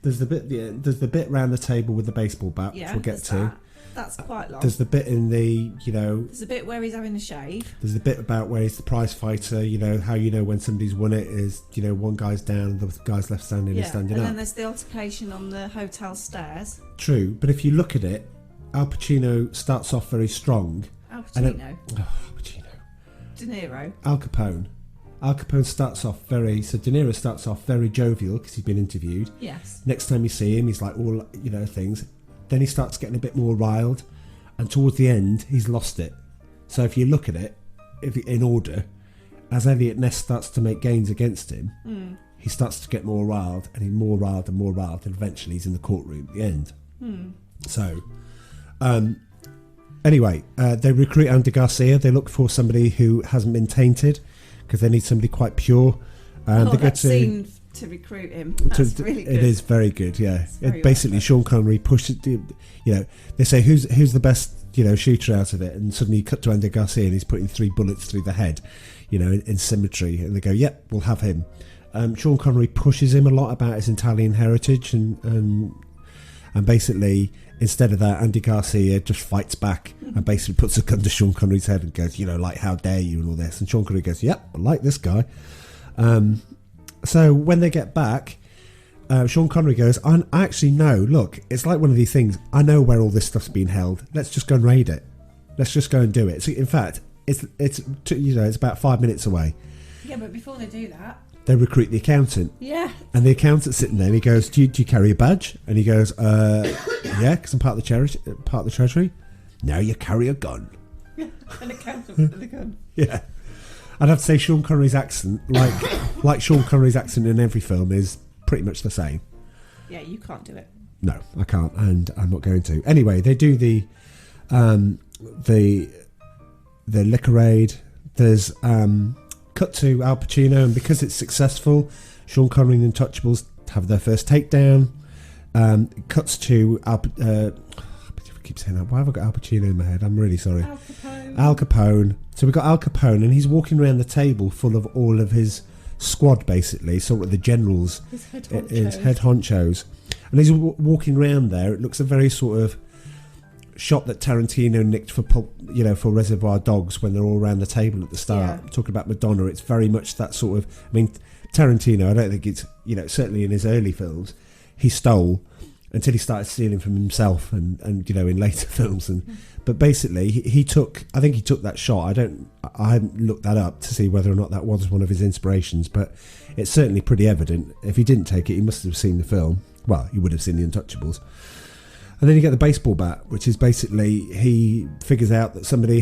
There's the bit round the table with the baseball bat, which we'll get to.
That. That's quite long.
There's the bit in the,
There's a bit where he's having a shave.
There's the bit about where he's the prize fighter, how when somebody's won it is, one guy's down, the guy's left standing and standing up.
And then there's the altercation on the hotel stairs.
True, but if you look at it, Al Pacino starts off very strong.
Al Pacino?
Al Pacino.
De Niro.
Al Capone. Al Capone starts off De Niro starts off very jovial because he's been interviewed.
Yes.
Next time you see him, he's like all, things. Then he starts getting a bit more riled, and towards the end, he's lost it. So if you look at it, in order, as Elliot Ness starts to make gains against him, he starts to get more riled, and he's more riled, and eventually he's in the courtroom at the end. So, anyway, they recruit Andy Garcia. They look for somebody who hasn't been tainted, because they need somebody quite pure.
That scene to recruit him. That's really good.
It is very good, yeah.
Very
Basically,
well
Sean Connery pushes, they say, who's the best, shooter out of it? And suddenly you cut to Andy Garcia and he's putting 3 bullets through the head, in symmetry. And they go, yep, we'll have him. Sean Connery pushes him a lot about his Italian heritage and basically, instead of that, Andy Garcia just fights back and basically puts a gun to Sean Connery's head and goes, how dare you and all this. And Sean Connery goes, yep, I like this guy. So when they get back, Sean Connery goes, I actually know, look, it's like one of these things. I know where all this stuff's been held. Let's just go and raid it. Let's just go and do it. So in fact, it's about 5 minutes away.
Yeah, but before they do that,
they recruit the accountant.
Yeah.
And the accountant's sitting there and he goes, do you carry a badge? And he goes, yeah, because I'm part of the treasury. Now you carry a gun.
An accountant with a gun.
Yeah. I'd have to say Sean Connery's accent, like Sean Connery's accent in every film, is pretty much the same.
Yeah, you can't do it.
No, I can't, and I'm not going to. Anyway, they do the liquor raid. There's cut to Al Pacino, and because it's successful, Sean Connery and Untouchables have their first takedown. Cuts to I keep saying that. Why have I got Al Pacino in my head? I'm really sorry. Al Capone. So we've got Al Capone, and he's walking around the table full of all of his squad, basically, sort of the generals,
his head
honchos. And he's walking around there. It looks a very sort of shot that Tarantino nicked for Reservoir Dogs when they're all around the table at the start, talking about Madonna. It's very much that sort of. I mean, Tarantino, I don't think it's, certainly in his early films, he stole until he started stealing from himself and in later films. But basically, he took that shot. I hadn't looked that up to see whether or not that was one of his inspirations, but it's certainly pretty evident. If he didn't take it, he must have seen the film. Well, he would have seen The Untouchables. And then you get the baseball bat, which is basically he figures out that somebody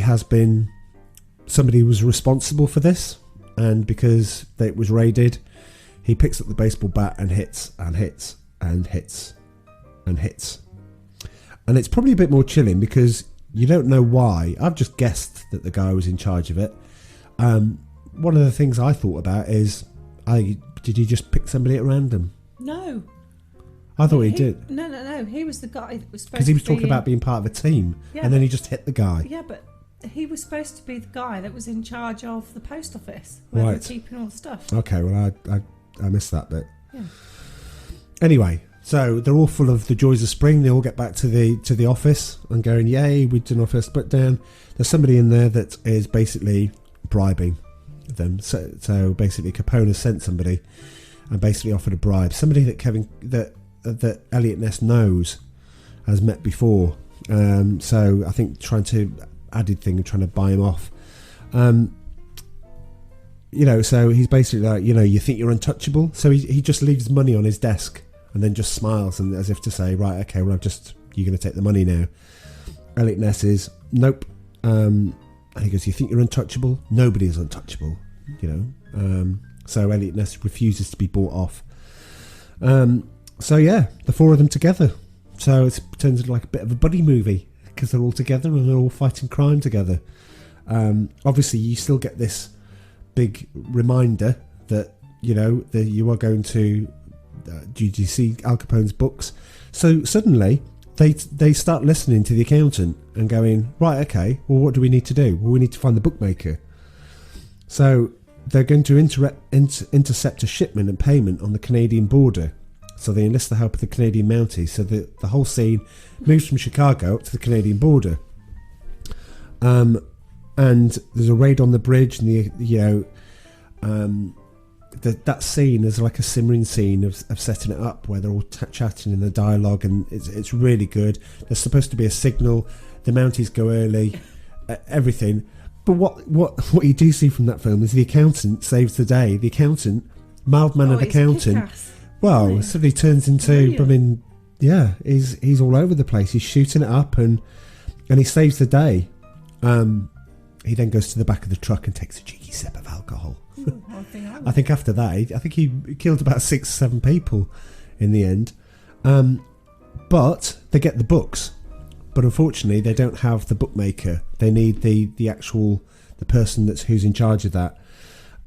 was responsible for this, and because it was raided, he picks up the baseball bat and hits and hits and hits and hits. And it's probably a bit more chilling because you don't know why. I've just guessed that the guy was in charge of it. One of the things I thought about is, did he just pick somebody at random?
No.
I thought he did.
No. He was the guy that was supposed to be...
Because he was talking about being part of a team, and then he just hit the guy.
Yeah, but he was supposed to be the guy that was in charge of the post office, where they were keeping all the stuff.
Okay, well, I missed that bit.
Yeah.
Anyway, so they're all full of the joys of spring. They all get back to the office and going, yay, we've done our first split down. There's somebody in there that is basically bribing them. So basically, Capone has sent somebody and basically offered a bribe. Somebody that Elliot Ness knows, has met before. So I think trying to buy him off. So he's basically like, you think you're untouchable? So he just leaves money on his desk and then just smiles and as if to say, right, okay, well, you're going to take the money now. Elliot Ness is, nope. And he goes, you think you're untouchable? Nobody is untouchable, So Elliot Ness refuses to be bought off. So yeah, the four of them together. So it turns into like a bit of a buddy movie because they're all together and they're all fighting crime together. Obviously, you still get this big reminder that that you are going to. Do you see Al Capone's books? So suddenly they start listening to the accountant and going, right, okay, well, what do we need to do? Well, we need to find the bookmaker. So they're going to intercept a shipment and payment on the Canadian border. So they enlist the help of the Canadian Mounties. So the whole scene moves from Chicago up to the Canadian border. And there's a raid on the bridge, and that scene is like a simmering scene of setting it up where they're all chatting in the dialogue, and it's really good. There's supposed to be a signal. The Mounties go early, everything. But what you do see from that film is the accountant saves the day. The accountant, mild-mannered accountant. Well, suddenly turns into, he's all over the place. He's shooting it up and he saves the day. He then goes to the back of the truck and takes a cheeky sip of alcohol. I think after that, he killed about 6 or 7 people in the end. But they get the books. But unfortunately, they don't have the bookmaker. They need the person who's in charge of that.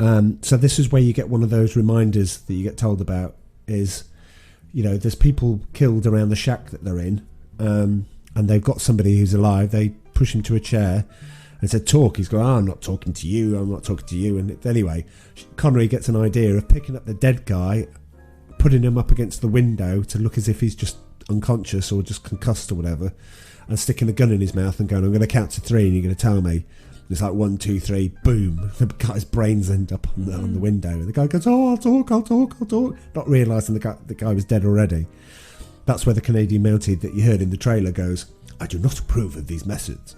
So this is where you get one of those reminders that you get told about is, there's people killed around the shack that they're in, and they've got somebody who's alive. They push him to a chair and said, talk. He's going, I'm not talking to you. I'm not talking to you. And anyway, Connery gets an idea of picking up the dead guy, putting him up against the window to look as if he's just unconscious or just concussed or whatever, and sticking a gun in his mouth and going, I'm going to count to 3 and you're going to tell me. It's like 1, 2, 3, boom. The guy's brains end up on the window. And the guy goes, I'll talk. Not realising the guy was dead already. That's where the Canadian mounted that you heard in the trailer goes, I do not approve of these methods.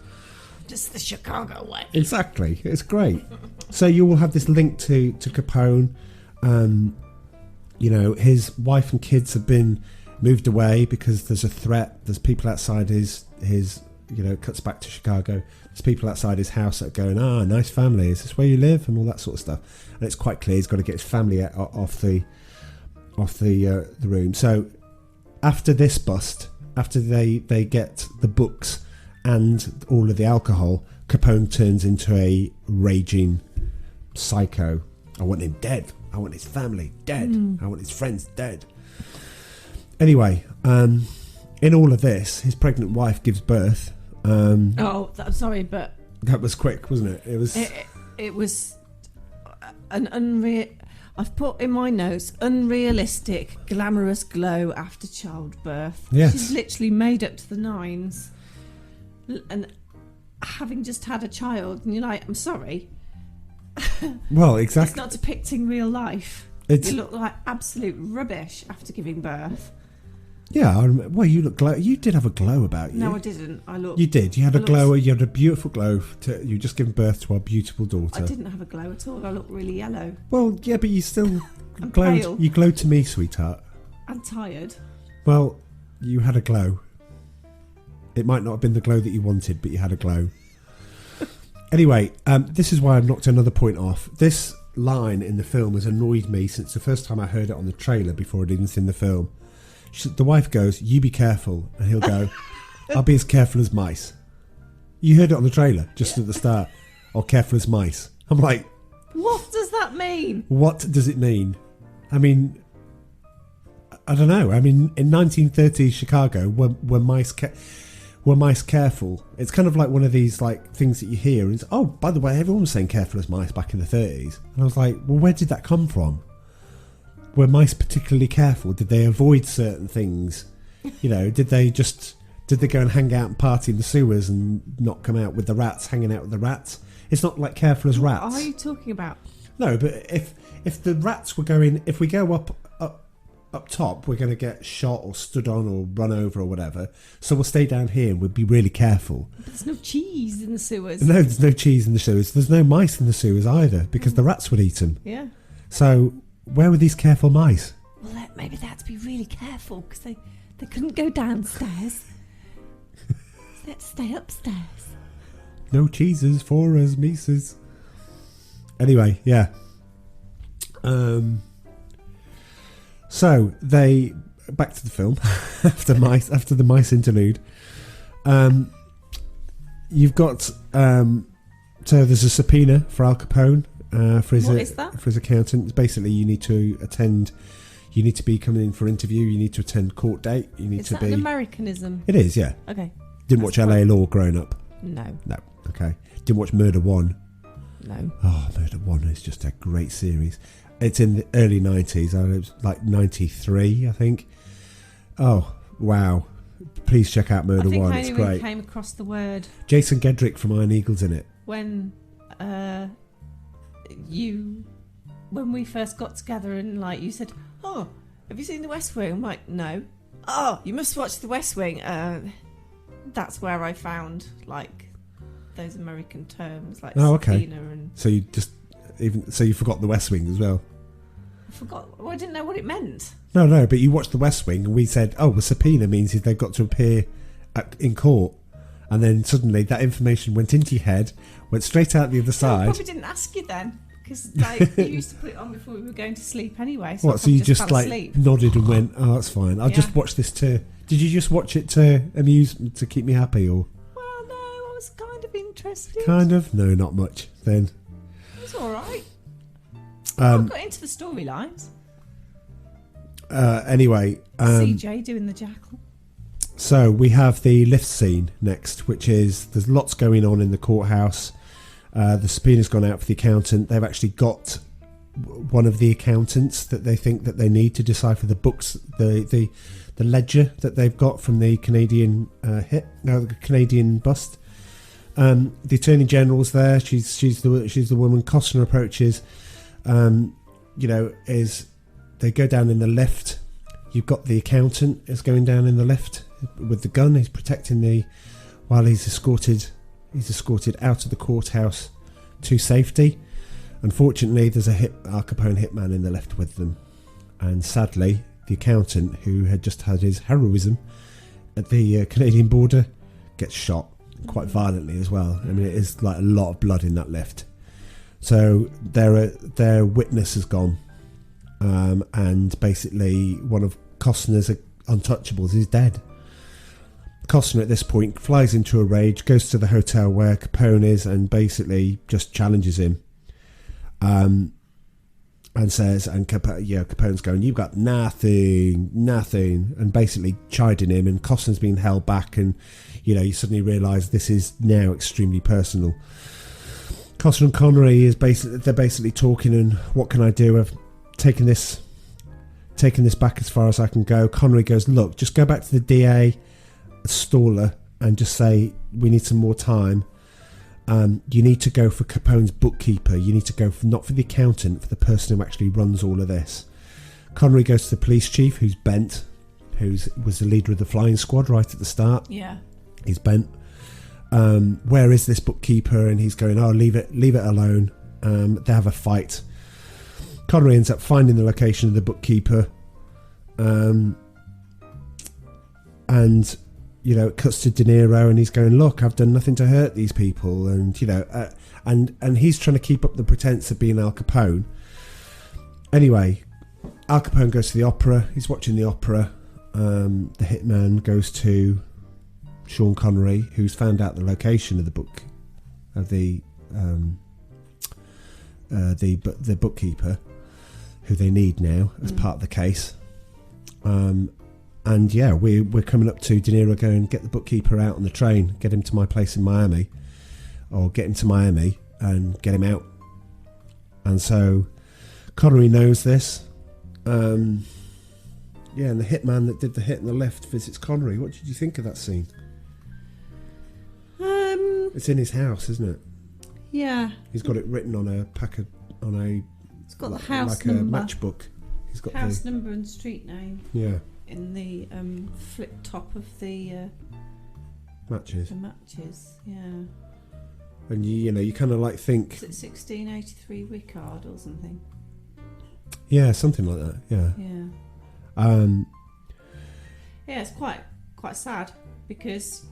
Just the Chicago way.
Exactly. It's great. So you will have this link to Capone. His wife and kids have been moved away because there's a threat. There's people outside his cuts back to Chicago. There's people outside his house that are going, nice family. Is this where you live? And all that sort of stuff. And it's quite clear he's got to get his family off the room. So after this bust, after they get the books and all of the alcohol, Capone turns into a raging psycho. I want him dead. I want his family dead. I want his friends dead. Anyway, in all of this, his pregnant wife gives birth.
I'm sorry, but
that was quick, wasn't it?
It was an unreal. I've put in my notes unrealistic, glamorous glow after childbirth.
Yes.
She's literally made up to the nines, and having just had a child, and you're like, I'm sorry.
Well, exactly.
It's not depicting real life. You look like absolute rubbish after giving birth.
Yeah, well, you look glow. You did have a glow about you.
No, I didn't.
You did. You had a glow. You had a beautiful glow. You just given birth to our beautiful daughter.
I didn't have a glow at all. I look really yellow.
Well, yeah, but you still glowed.
Pale.
You glowed to me, sweetheart.
I'm tired.
Well, you had a glow. It might not have been the glow that you wanted, but you had a glow. Anyway, this is why I've knocked another point off. This line in the film has annoyed me since the first time I heard it on the trailer before I'd even seen the film. The wife goes, you be careful. And he'll go, I'll be as careful as mice. You heard it on the trailer, just at the start. Or careful as mice. I'm like...
What does that mean?
What does it mean? I mean... I don't know. I mean, in 1930s Chicago, were mice careful? It's kind of like one of these things that you hear. And oh, by the way, everyone was saying careful as mice back in the 30s. And I was like, well, where did that come from? Were mice particularly careful? Did they avoid certain things? Did they go and hang out and party in the sewers and not come out with the rats, hanging out with the rats? It's not like careful as rats.
What are you talking about?
No, but if the rats were going, if we go up top, we're going to get shot or stood on or run over or whatever. So we'll stay down here and we'll be really careful.
But there's no cheese in the sewers.
No, there's no cheese in the sewers. There's no mice in the sewers either because the rats would eat them.
Yeah.
So where were these careful mice?
Well, maybe they had to be really careful because they couldn't go downstairs. They had to stay upstairs.
No cheeses for us, mices. Anyway, yeah. So they back to the film after the mice interlude. You've got so there's a subpoena for Al Capone for his accountant. It's basically you need to be coming in for interview. You need to attend court date. You need to be.
Is that an Americanism?
It is, yeah.
Okay.
Didn't watch LA Law growing up.
No.
Okay. Didn't watch Murder 1.
No.
Oh, Murder 1 is just a great series. It's in the early 90s. It was like 93, I think. Oh, wow. Please check out Murder 1. It's great.
I came across the word.
Jason Gedrick from Iron Eagle's in it.
When we first got together and you said, oh, have you seen The West Wing? I'm like, no. Oh, you must watch The West Wing. That's where I found those American terms like subpoena and.
So you forgot The West Wing as well.
I forgot. Well, I didn't know what it meant.
No, but you watched The West Wing and we said, oh, the subpoena means they've got to appear in court. And then suddenly that information went into your head, went straight out the other side.
I probably didn't ask you then. Because you used to put it on before we were going to sleep anyway. So
so you just nodded and went, oh, that's fine. I'll just watch this too. Did you just watch it to amuse, to keep me happy, or?
Well, no, I was kind of interested.
Kind of? No, not much then.
It was alright. Got into the storylines.
Anyway,
CJ doing the jackal.
So we have the lift scene next, which is there's lots going on in the courthouse. The subpoena's gone out for the accountant. They've actually got one of the accountants that they think that they need to decipher the books, the ledger that they've got from the Canadian the Canadian bust. The Attorney General's there. She's the woman. Costner approaches. Is they go down in the lift. You've got the accountant is going down in the lift with the gun. He's protecting while he's escorted out of the courthouse to safety. Unfortunately, there's a Al Capone hitman in the lift with them, and sadly, the accountant who had just had his heroism at the Canadian border gets shot quite violently as well. I mean, it is like a lot of blood in that lift. So their witness has gone, and basically one of Costner's Untouchables is dead. Costner at this point flies into a rage, goes to the hotel where Capone is, and basically just challenges him. And says, Capone's going, "You've got nothing," and basically chiding him. And Costner's being held back, and you suddenly realise this is now extremely personal. Costner and Connery they're basically talking, and what can I do? I've taken this back as far as I can go. Connery goes, "Look, just go back to the DA, Staller, and just say we need some more time. You need to go for Capone's bookkeeper. You need to go not for the accountant, for the person who actually runs all of this." Connery goes to the police chief, who's Bent, who was the leader of the flying squad right at the start.
Yeah.
He's Bent. Where is this bookkeeper? And he's going, "Oh, leave it alone." They have a fight. Connery ends up finding the location of the bookkeeper. It cuts to De Niro, and he's going, "Look, I've done nothing to hurt these people," and and he's trying to keep up the pretense of being Al Capone. Anyway, Al Capone goes to the opera. He's watching the opera. The hitman goes to Sean Connery, who's found out the location of the book of the bookkeeper, who they need now as part of the case. And yeah, we're coming up to De Niro going, "Get the bookkeeper out on the train, get him to my place in Miami, or get him to Miami and get him out." And so Connery knows this. And the hitman that did the hit in the lift visits Connery. What did you think of that scene? It's in his house, isn't it?
Yeah.
He's got it written on a
It's got the house
like
number.
a matchbook. He's got
house number and street name.
Yeah.
In the flip top of the
matches.
The matches, yeah.
And you kind of like think.
Is it 1683 Wickard or something?
Yeah, something like that. Yeah.
Yeah. Yeah, it's quite sad because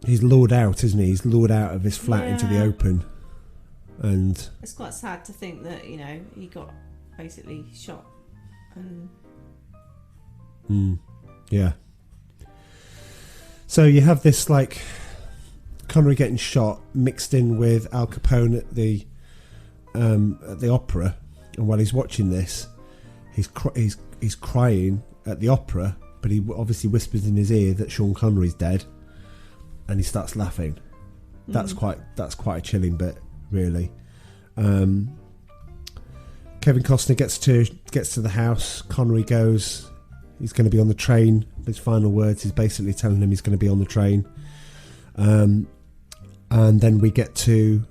he's lured out, isn't he? He's lured out of his flat into the open, and
it's quite sad to think that he got basically shot and.
Yeah. So you have this like Connery getting shot mixed in with Al Capone at the opera, and while he's watching this, he's crying at the opera, but he obviously whispers in his ear that Sean Connery's dead, and he starts laughing. That's quite a chilling bit, really. Kevin Costner gets to the house. Connery goes. He's going to be on the train. His final words is basically telling him he's going to be on the train. And then we get to,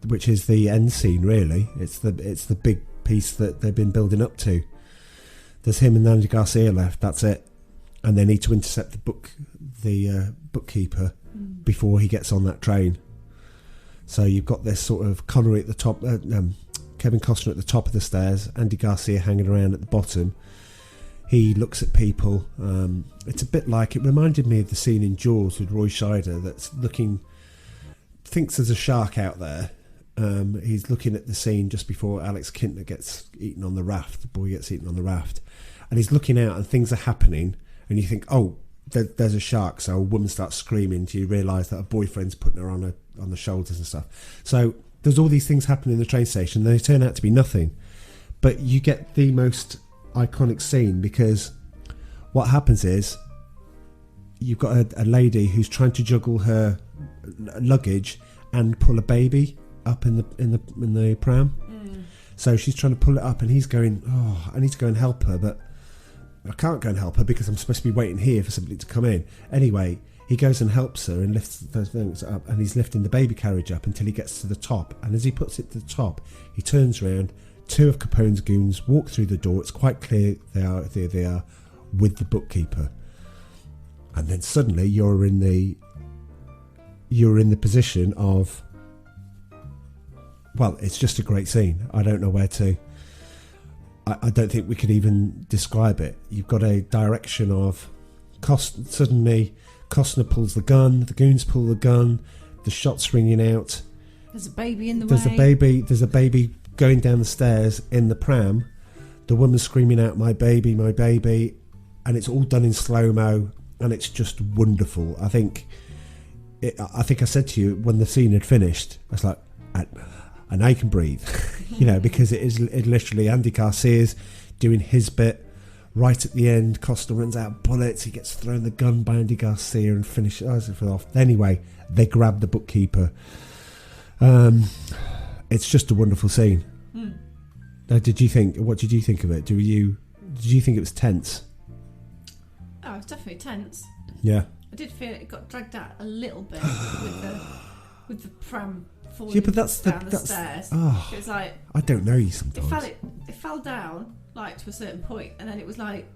which is the end scene, really. It's the big piece that they've been building up to. There's him and Andy Garcia left. That's it. And they need to intercept the bookkeeper before he gets on that train. So you've got this sort of Connery at the top, Kevin Costner at the top of the stairs, Andy Garcia hanging around at the bottom. He looks at people. It's a bit like, it reminded me of the scene in Jaws with Roy Scheider that's thinks there's a shark out there. He's looking at the scene just before Alex Kintner gets eaten on the raft. The boy gets eaten on the raft. And he's looking out and things are happening. And you think, oh, there's a shark. So a woman starts screaming. Do you realise that her boyfriend's putting her on the shoulders and stuff? So there's all these things happening in the train station. They turn out to be nothing. But you get the most iconic scene because what happens is you've got a lady who's trying to juggle her luggage and pull a baby up in the pram. So she's trying to pull it up, and he's going, "Oh, I need to go and help her, but I can't go and help her because I'm supposed to be waiting here for somebody to come in." Anyway, he goes and helps her and lifts those things up, and he's lifting the baby carriage up until he gets to the top. And as he puts it to the top, he turns around. 2 of Capone's goons walk through the door. It's quite clear they are with the bookkeeper. And then suddenly you're in the position of, well, it's just a great scene. I don't know where to. I don't think we could even describe it. You've got a direction of suddenly Costner pulls the gun, the goons pull the gun, the shot's ringing out.
There's a baby in the
way. There's a baby going down the stairs in the pram. The woman's screaming out, my baby, and it's all done in slow-mo, and it's just wonderful. I think I said to you when the scene had finished, I was like, and I can breathe, because it literally Andy Garcia's doing his bit. Right at the end, Costner runs out of bullets. He gets thrown the gun by Andy Garcia and finishes it off. Anyway, they grab the bookkeeper. It's just a wonderful scene. What did you think of it? Did you think it was tense?
Oh, it's definitely tense.
Yeah.
I did feel it got dragged out a little bit with the pram falling down the stairs.
Oh,
it was like,
I don't know you sometimes.
It fell down like to a certain point, and then it was like.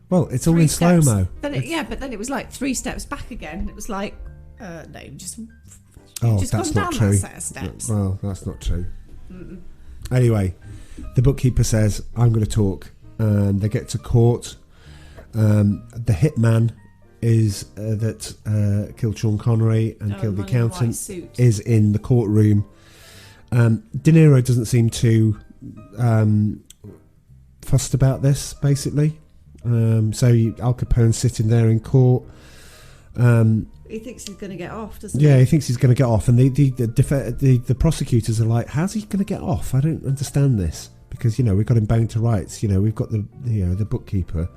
Well, it's all in slow mo.
But then it was like 3 steps back again. It was like, no, just
that's not true.
That set of steps.
Well, that's not true. Anyway, the bookkeeper says, "I'm going to talk," and they get to court. The hitman is that killed Sean Connery and killed the accountant is in the courtroom. De Niro doesn't seem too fussed about this, basically. So Al Capone's sitting there in court.
He thinks he's going to get off, doesn't he?
Yeah, he thinks he's going to get off, and the prosecutors are like, "How's he going to get off? I don't understand this." Because we've got him bound to rights. We've got the bookkeeper.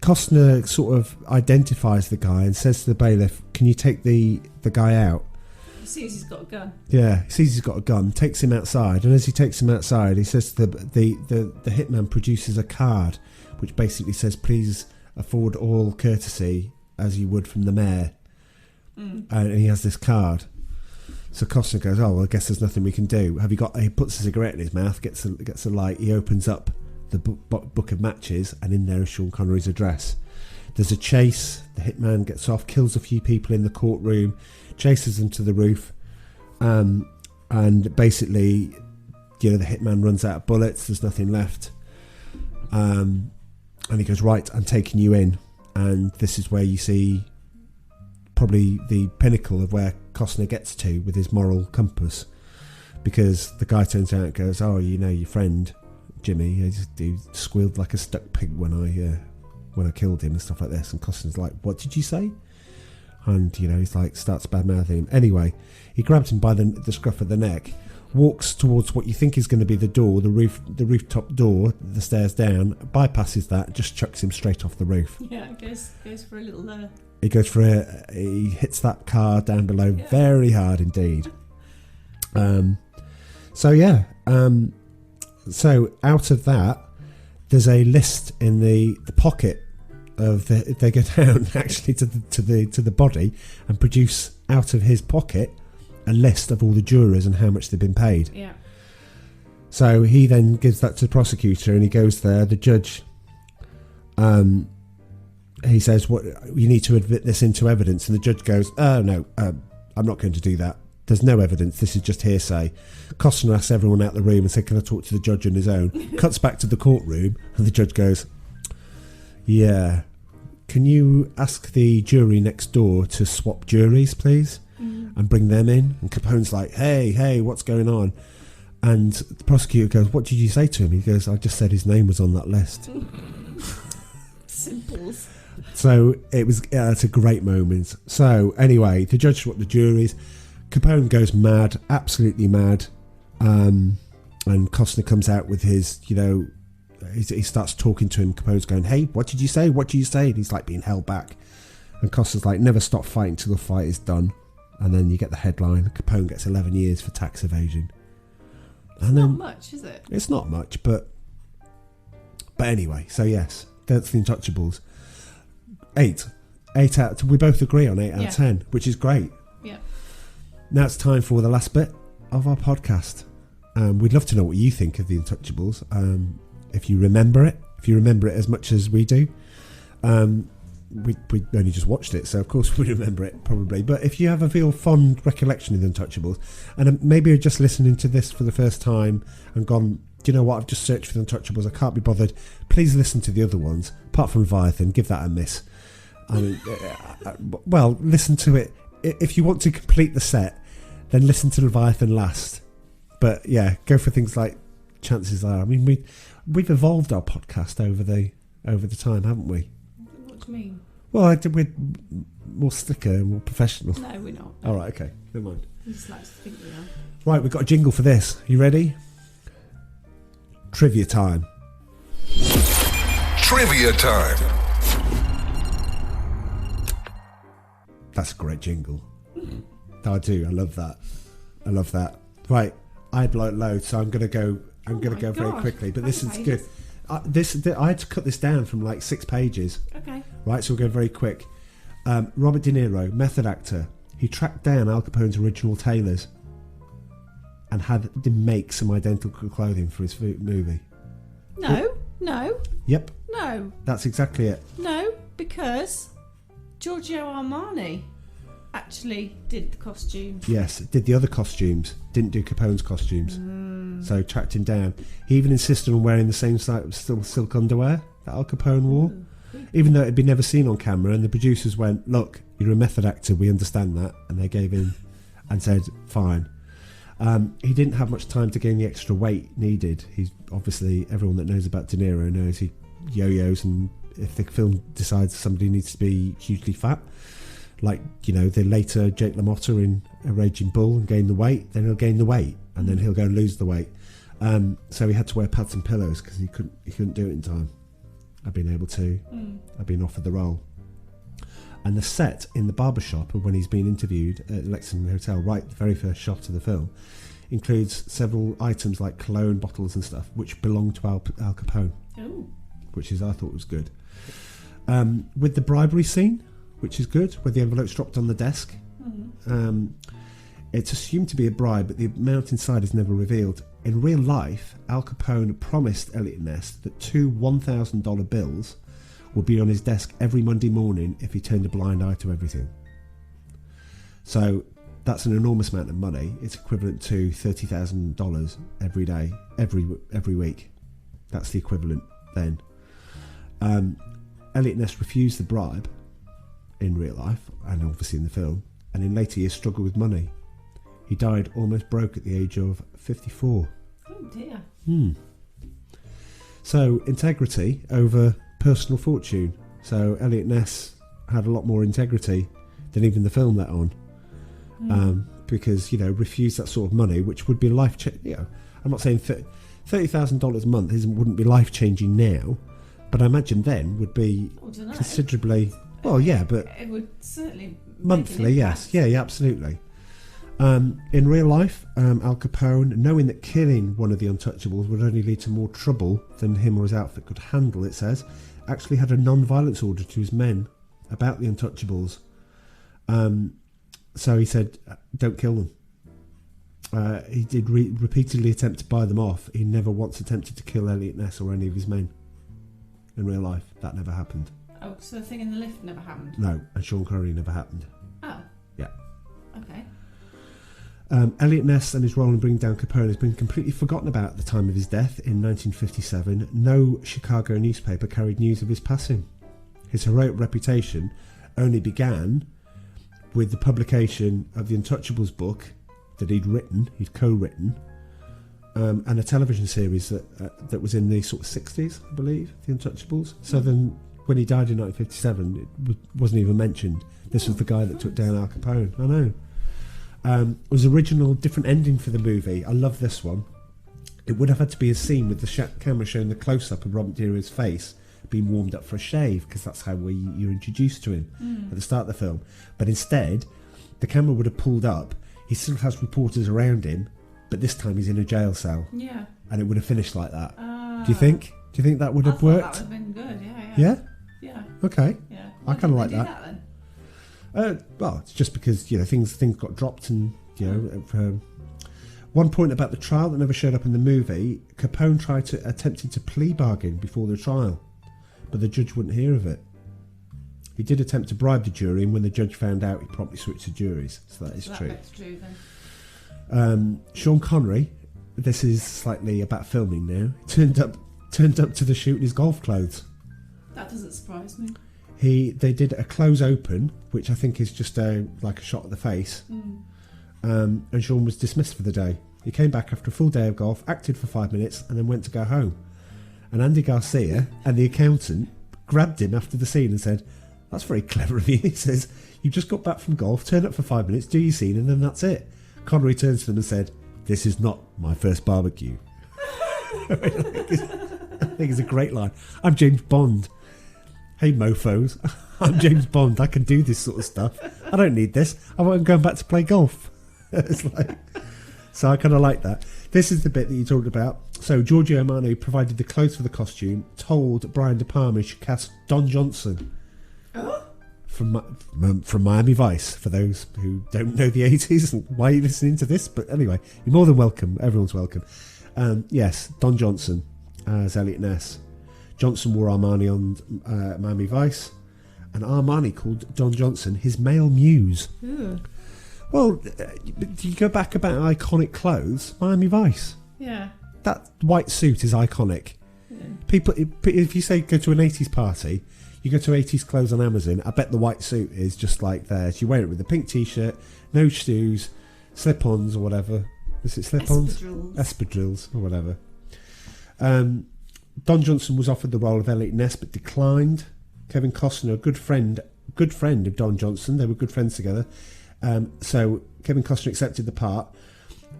Costner sort of identifies the guy and says to the bailiff, "Can you take the guy out?"
He sees he's got a gun.
Yeah, he sees he's got a gun. Takes him outside, and as he takes him outside, he says to the hitman produces a card, which basically says, "Please afford all courtesy as you would from the mayor." And he has this card. So Costner goes, "Oh, well, I guess there's nothing we can do. Have you got?" He puts a cigarette in his mouth, gets a light. He opens up the book of matches, and in there is Sean Connery's address. There's a chase. The hitman gets off, kills a few people in the courtroom, chases them to the roof, and basically, the hitman runs out of bullets. There's nothing left, and he goes, "Right, I'm taking you in." And this is where you see probably the pinnacle of where Costner gets to with his moral compass, because the guy turns out and goes, "Oh, your friend Jimmy, he squealed like a stuck pig when I killed him," and stuff like this. And Costner's like, "What did you say?" And he's like, starts bad mouthing him. Anyway, he grabs him by the scruff of the neck, walks towards what you think is going to be the door, the rooftop door, the stairs down, bypasses that, just chucks him straight off the roof.
Yeah, goes for a little.
He hits that car down below very hard indeed. So out of that, there's a list in the pocket of they go down actually to the body and produce out of his pocket a list of all the jurors and how much they've been paid.
Yeah.
So he then gives that to the prosecutor, and he goes there. The judge, he says, "What, you need to admit this into evidence," and the judge goes, "Oh no, I'm not going to do that. There's no evidence. This is just hearsay." Costner asks everyone out the room and said, "Can I talk to the judge on his own?" Cuts back to the courtroom, and the judge goes, "Yeah, can you ask the jury next door to swap juries, please, and bring them in?" And Capone's like, hey, what's going on? And the prosecutor goes, "What did you say to him?" He goes, "I just said his name was on that list."
Simples.
So it's a great moment. So anyway, the judge swapped the juries. Capone goes mad, absolutely mad, and Costner comes out with his, he starts talking to him. Capone's going, "Hey, what did you say? What did you say?" And he's like being held back. And Costner's like, "Never stop fighting till the fight is done." And then you get the headline: Capone gets 11 years for tax evasion.
It's not much, is it?
It's not much, but anyway. So yes, that's the Untouchables. 8 out. We both agree on 8 out of 10, which is great.
Yeah.
Now it's time for the last bit of our podcast. We'd love to know what you think of the Untouchables. If you remember it as much as we do. We only just watched it, so of course we remember it probably. But if you have a real fond recollection of the Untouchables, and maybe you're just listening to this for the first time and gone, "Do you know what? I've just searched for the Untouchables. I can't be bothered." Please listen to the other ones, apart from Leviathan. Give that a miss. I mean, well, listen to it. If you want to complete the set, then listen to Leviathan last. But yeah, go for things like Chances Are. I mean, we've evolved our podcast over the time, haven't we?
What do you mean?
Well, we're more slicker and more professional.
No, we're not.
All right, okay, never mind.
We just like to think we are.
Right, we've got a jingle for this. You ready? Trivia time.
Trivia time.
That's a great jingle. I do. I love that. Right, I'd like loads, so I'm going to go. I'm going to go very quickly. But this is good. I had to cut this down from like 6 pages.
Okay.
Right, so we'll go very quick. Robert De Niro, method actor. He tracked down Al Capone's original tailors and had them make some identical clothing for his movie.
No.
Yep.
No.
That's exactly it.
No, because Giorgio Armani actually did the costumes.
Yes, did the other costumes. Didn't do Capone's costumes. So tracked him down. He even insisted on wearing the same silk underwear that Al Capone wore, even though it had been never seen on camera. And the producers went, "Look, you're a method actor, we understand that." And they gave in and said, "Fine." He didn't have much time to gain the extra weight needed. He's obviously, everyone that knows about De Niro knows he yo-yos, and if the film decides somebody needs to be hugely fat, like, the later Jake LaMotta in A Raging Bull, and gain the weight, then he'll gain the weight, and then he'll go and lose the weight. So he had to wear pads and pillows because he couldn't do it in time. I've been able to. I've been offered the role. And the set in the barbershop of when he's been interviewed at the Lexington Hotel, right, the very first shot of the film, includes several items like cologne bottles and stuff, which belong to Al Capone.
Ooh.
Which I thought was good. With the bribery scene, which is good, where the envelope's dropped on the desk. It's assumed to be a bribe, but the amount inside is never revealed. In real life, Al Capone promised Elliot Ness that 2 $1,000 bills would be on his desk every Monday morning if he turned a blind eye to everything. So that's an enormous amount of money. It's equivalent to $30,000 every day, every week. That's the equivalent then. Elliot Ness refused the bribe in real life, and obviously in the film, and in later years struggled with money. He died almost broke at the age of 54.
Oh dear.
So integrity over personal fortune. So Elliot Ness had a lot more integrity than even the film let on. Because, refused that sort of money, which would be life-changing. I'm not saying $30,000 a month wouldn't be life-changing now, but I imagine then would be considerably... Well, yeah, but...
It would certainly...
Monthly, yes. Yeah, absolutely. In real life, Al Capone, knowing that killing one of the Untouchables would only lead to more trouble than him or his outfit could handle, it says, actually had a non-violence order to his men about the Untouchables. So he said, "Don't kill them." He did repeatedly attempt to buy them off. He never once attempted to kill Elliot Ness or any of his men. In real life, that never happened.
Oh, so the thing in the lift never happened?
No, and Sean Connery never happened.
Oh.
Yeah.
Okay.
Elliot Ness and his role in bringing down Capone has been completely forgotten about at the time of his death in 1957. No Chicago newspaper carried news of his passing. His heroic reputation only began with the publication of the Untouchables book that he'd co-written, and a television series that was in the sort of 60s, I believe, the Untouchables. So then, when he died in 1957, it wasn't even mentioned. This was the guy that took down Al Capone. I know. was original different ending for the movie. I love this one. It would have had to be a scene with the camera showing the close-up of Robert De Niro's face being warmed up for a shave, because that's how you're introduced to him at the start of the film. But instead, the camera would have pulled up. He still has reporters around him, but this time he's in a jail cell.
Yeah.
And it would have finished like that. Do you think? Do you think that would have worked?
That would have been good. Yeah.
Yeah?
Yeah.
Okay.
Yeah.
I kind of like that.
Then?
Well, it's just because things got dropped, and one point about the trial that never showed up in the movie: Capone attempted to plea bargain before the trial, but the judge wouldn't hear of it. He did attempt to bribe the jury, and when the judge found out, he promptly switched to juries. So that is true.
That's true then.
Sean Connery, this is slightly about filming now, turned up to the shoot in his golf clothes.
That doesn't surprise me.
They did a close open, which I think is just like a shot of the face. And Sean was dismissed for the day. He came back after a full day of golf, acted for 5 minutes, and then went to go home. And Andy Garcia and the accountant grabbed him after the scene and said, "That's very clever of you." He says, "You just got back from golf, turn up for 5 minutes, do your scene, and then that's it." Connery turns to them and said, "This is not my first barbecue." I think it's a great line. I'm James Bond. Hey mofos, I'm James Bond. I can do this sort of stuff. I don't need this. I'm going back to play golf. It's like, so I kind of like that. This is the bit that you talked about. So Giorgio Armani, who provided the clothes for the costume, told Brian De Palma he should cast Don Johnson from Miami Vice. For those who don't know the 80s and why are you listening to this, but anyway, you're more than welcome. Everyone's welcome. Yes, Don Johnson as Elliot Ness. Johnson wore Armani on Miami Vice, and Armani called Don Johnson his male muse. Ew. Well, do you go back about iconic clothes? Miami Vice.
Yeah.
That white suit is iconic. Yeah. People, if you say go to an 80s party, you go to 80s clothes on Amazon, I bet the white suit is just like theirs. You wear it with a pink t-shirt, no shoes, slip-ons or whatever. Is it slip-ons? Espadrilles or whatever. Don Johnson was offered the role of Elliot Ness but declined. Kevin Costner, a good friend of Don Johnson, they were good friends together. So Kevin Costner accepted the part.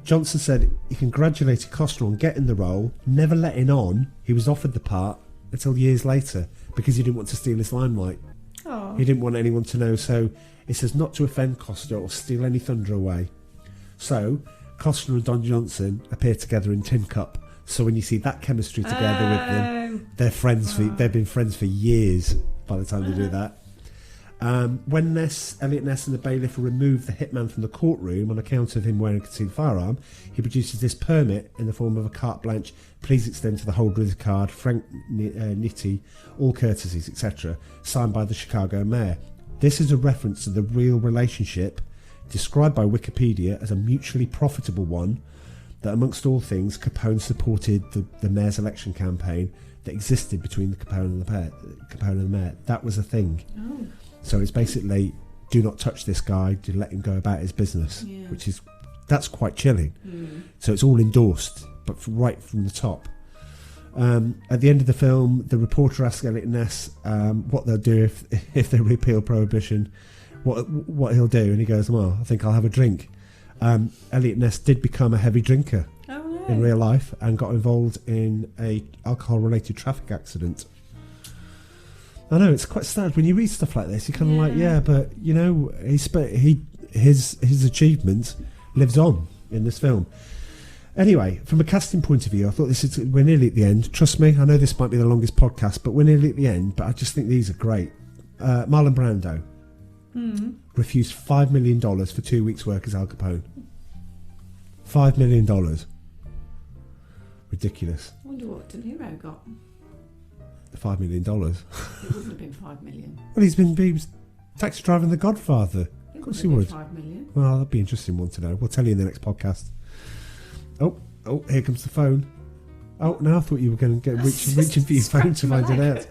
Johnson said he congratulated Costner on getting the role, never letting on he was offered the part until years later because he didn't want to steal his limelight. Aww. He didn't want anyone to know, so he says not to offend Costner or steal any thunder away. So Costner and Don Johnson appear together in Tin Cup. So when you see that chemistry together with them, they're friends. They've been friends for years by the time they do that. When Elliot Ness and the bailiff removed the hitman from the courtroom on account of him wearing a concealed firearm, he produces this permit in the form of a carte blanche. Please extend to the holder of the card, Frank Nitti, all courtesies, etc., signed by the Chicago mayor. This is a reference to the real relationship described by Wikipedia as a mutually profitable one, that amongst all things, Capone supported the mayor's election campaign that existed between the Capone and the mayor. That was a thing. Oh. So it's basically, do not touch this guy, do let him go about his business, that's quite chilling. So it's all endorsed, but right from the top. At the end of the film, the reporter asks Elliot Ness what they'll do if they repeal prohibition, what he'll do, and he goes, "Well, I think I'll have a drink." Elliot Ness did become a heavy drinker in real life and got involved in a alcohol-related traffic accident. I know, it's quite sad when you read stuff like this. You're kind of like, but you know, his achievement lives on in this film. Anyway, from a casting point of view, I thought we're nearly at the end. Trust me, I know this might be the longest podcast, but we're nearly at the end. But I just think these are great. Marlon Brando refused $5 million for 2 weeks' work as Al Capone. $5 million. Ridiculous.
I wonder what De Niro got.
$5 million.
It wouldn't have been $5 million.
Well, he was taxi driver in The Godfather. Of course he would.
$5 million.
Well, that'd be an interesting one to know. We'll tell you in the next podcast. Oh, here comes the phone. Oh, now I thought you were going to get reaching for your phone to find it out.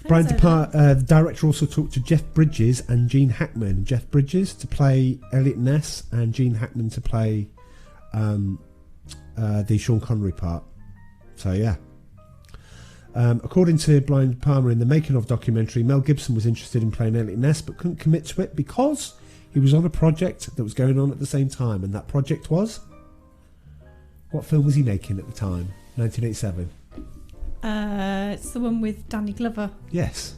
Brian De Palma, the director, also talked to Jeff Bridges and Gene Hackman. Jeff Bridges to play Elliot Ness and Gene Hackman to play the Sean Connery part. So, yeah. According to Brian De Palma, in the making of documentary, Mel Gibson was interested in playing Elliot Ness but couldn't commit to it because He was on a project that was going on at the same time, and that project was... What film was he making at the time? 1987.
It's the one with Danny Glover.
Yes.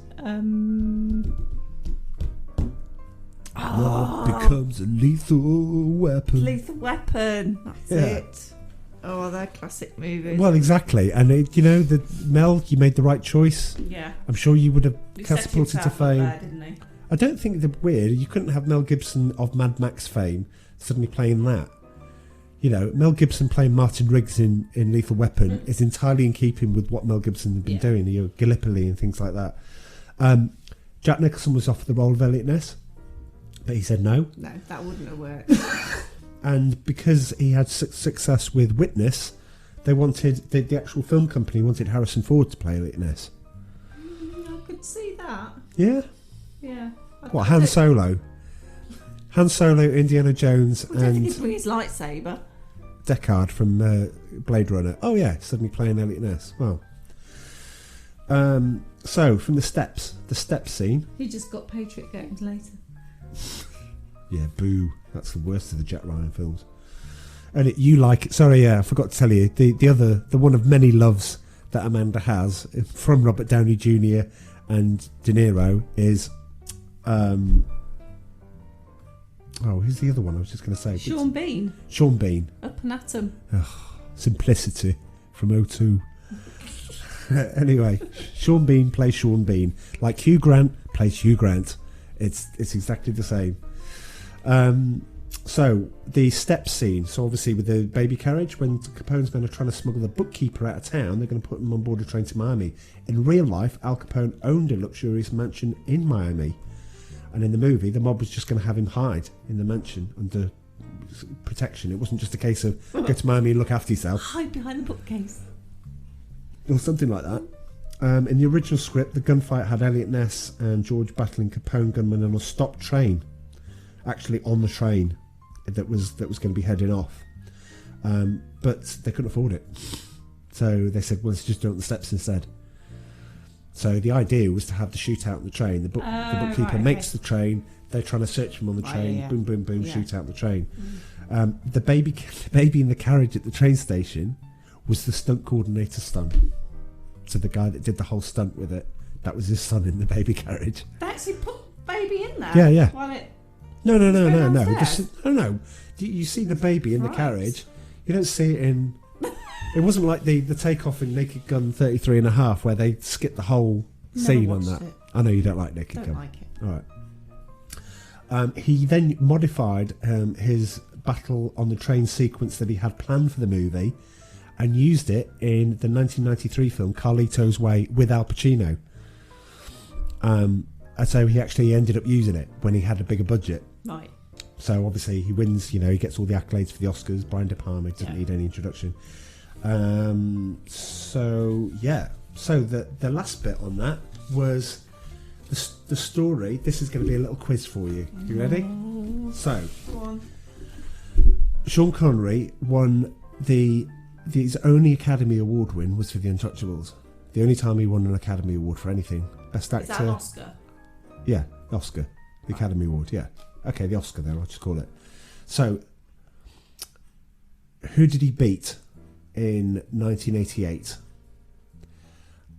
Love becomes a lethal weapon.
Lethal Weapon. That's it. Oh, they're classic movies.
Well, exactly. And, Mel, you made the right choice.
Yeah.
I'm sure you would have
He
catapulted
set
to
himself up
fame.
there, didn't he?
I don't think they're weird. You couldn't have Mel Gibson of Mad Max fame suddenly playing that. Mel Gibson playing Martin Riggs in Lethal Weapon is entirely in keeping with what Mel Gibson had been doing, Gallipoli and things like that. Jack Nicholson was offered the role of Elliot Ness, but he said no.
No, that wouldn't have worked.
And because he had success with Witness, they wanted the actual film company wanted Harrison Ford to play Elliot Ness.
I could see that.
Yeah.
Yeah.
What, Han Solo? Han Solo, Indiana Jones,
I don't think
and
he'd bring his lightsaber.
Deckard from Blade Runner. Oh yeah, suddenly playing Elliot Ness. Well, so from the steps scene.
He just got Patriot Games later.
Yeah, boo. That's the worst of the Jack Ryan films. And you like it. Sorry, I forgot to tell you. The one of many loves that Amanda has from Robert Downey Jr. and De Niro is... who's the other one I was just going to say?
Sean Bean.
Sean Bean.
Up and at 'em.
Simplicity from O2. Anyway, Sean Bean plays Sean Bean. Like Hugh Grant plays Hugh Grant. It's exactly the same. So the steps scene. So obviously with the baby carriage, when Capone's men are trying to smuggle the bookkeeper out of town, they're going to put him on board a train to Miami. In real life, Al Capone owned a luxurious mansion in Miami, and in the movie, the mob was just going to have him hide in the mansion under protection. It wasn't just a case of go to Miami and look after yourself.
Hide behind the bookcase.
Or something like that. In the original script, the gunfight had Elliot Ness and George battling Capone gunmen on a stopped train, actually on the train that was going to be heading off. But they couldn't afford it, so they said, "Well, let's just do it on the steps instead." So the idea was to have the shootout on the train. The bookkeeper makes the train. They're trying to search him on the train. Boom, boom, boom. Shoot out the train. The baby in the carriage at the train station was the stunt coordinator stunt. So the guy that did the whole stunt with it, that was his son in the baby carriage.
They actually put baby in there.
Yeah, yeah.
While it
No.
downstairs?
No. You see the baby in the carriage. You don't see it in. It wasn't like the takeoff in Naked Gun 33.5 where they skipped the whole scene on that. I know you don't like Naked Gun.
Like it.
All right. He then modified his battle on the train sequence that he had planned for the movie, and used it in the 1993 film Carlito's Way with Al Pacino. And so he actually ended up using it when he had a bigger budget.
Right.
So obviously he wins, he gets all the accolades for the Oscars. Brian De Palma doesn't need any introduction. So the last bit on that was the story. This is going to be a little quiz for you. You ready? So,
go on.
Sean Connery won his only Academy Award win was for The Untouchables. The only time he won an Academy Award for anything. Best actor.
Is that an Oscar?
Yeah, Oscar. The Academy Award, yeah. Okay, the Oscar there, I'll just call it. So, who did he beat in 1988?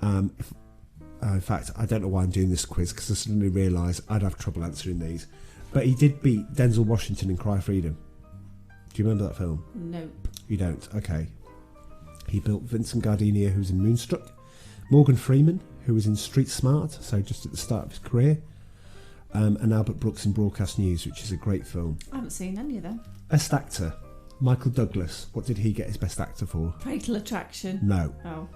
In fact, I don't know why I'm doing this quiz, because I suddenly realised I'd have trouble answering these. But he did beat Denzel Washington in Cry Freedom. Do you remember that film?
Nope.
You don't? Okay. He built Vincent Gardenia, who's in Moonstruck. Morgan Freeman, who was in Street Smart, so just at the start of his career. And Albert Brooks in Broadcast News, which is a great film.
I haven't seen any of them.
Best actor, Michael Douglas. What did he get his best actor for?
Fatal Attraction.
No.
Oh.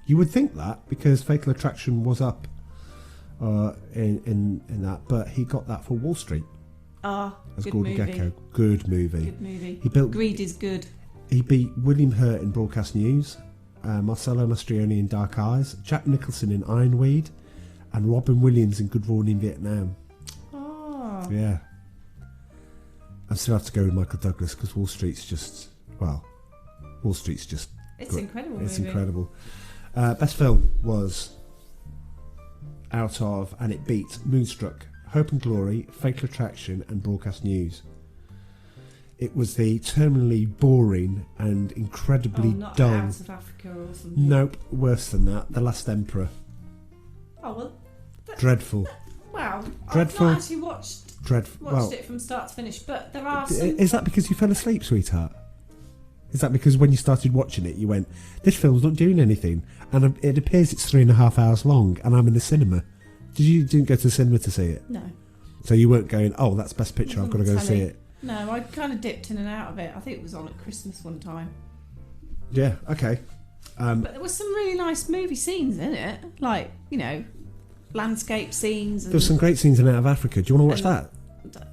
You would think that, because Fatal Attraction was up in that, but he got that for Wall Street. As
good
Gordon
movie.
Gekko. Good movie.
Good movie. Greed is good.
He beat William Hurt in Broadcast News, Marcello Mastroianni in Dark Eyes, Jack Nicholson in Ironweed, and Robin Williams in Good Morning Vietnam.
Oh.
Yeah. I still have to go with Michael Douglas, because Wall Street's just
It's incredible.
It's
movie.
incredible. Best film was out of, and it beat Moonstruck, Hope and Glory, Fatal Attraction, and Broadcast News. It was the terminally boring and incredibly
not
dull.
Out of Africa or something.
Nope, worse than that. The Last Emperor.
Oh well.
Dreadful.
Wow.
Dreadful.
I've not actually watched it from start to finish, but there are some...
Is that because you fell asleep, sweetheart? Is that because when you started watching it, you went, this film's not doing anything, and it appears it's 3.5 hours long, and I'm in the cinema. Didn't go to the cinema to see it?
No.
So you weren't going, oh, that's Best Picture, I've got to go see it?
No, I kind of dipped in and out of it. I think it was on at Christmas one time.
Yeah, okay.
But there was some really nice movie scenes in it, like, landscape scenes. And,
there were some great scenes in Out of Africa. Do you want to watch
that?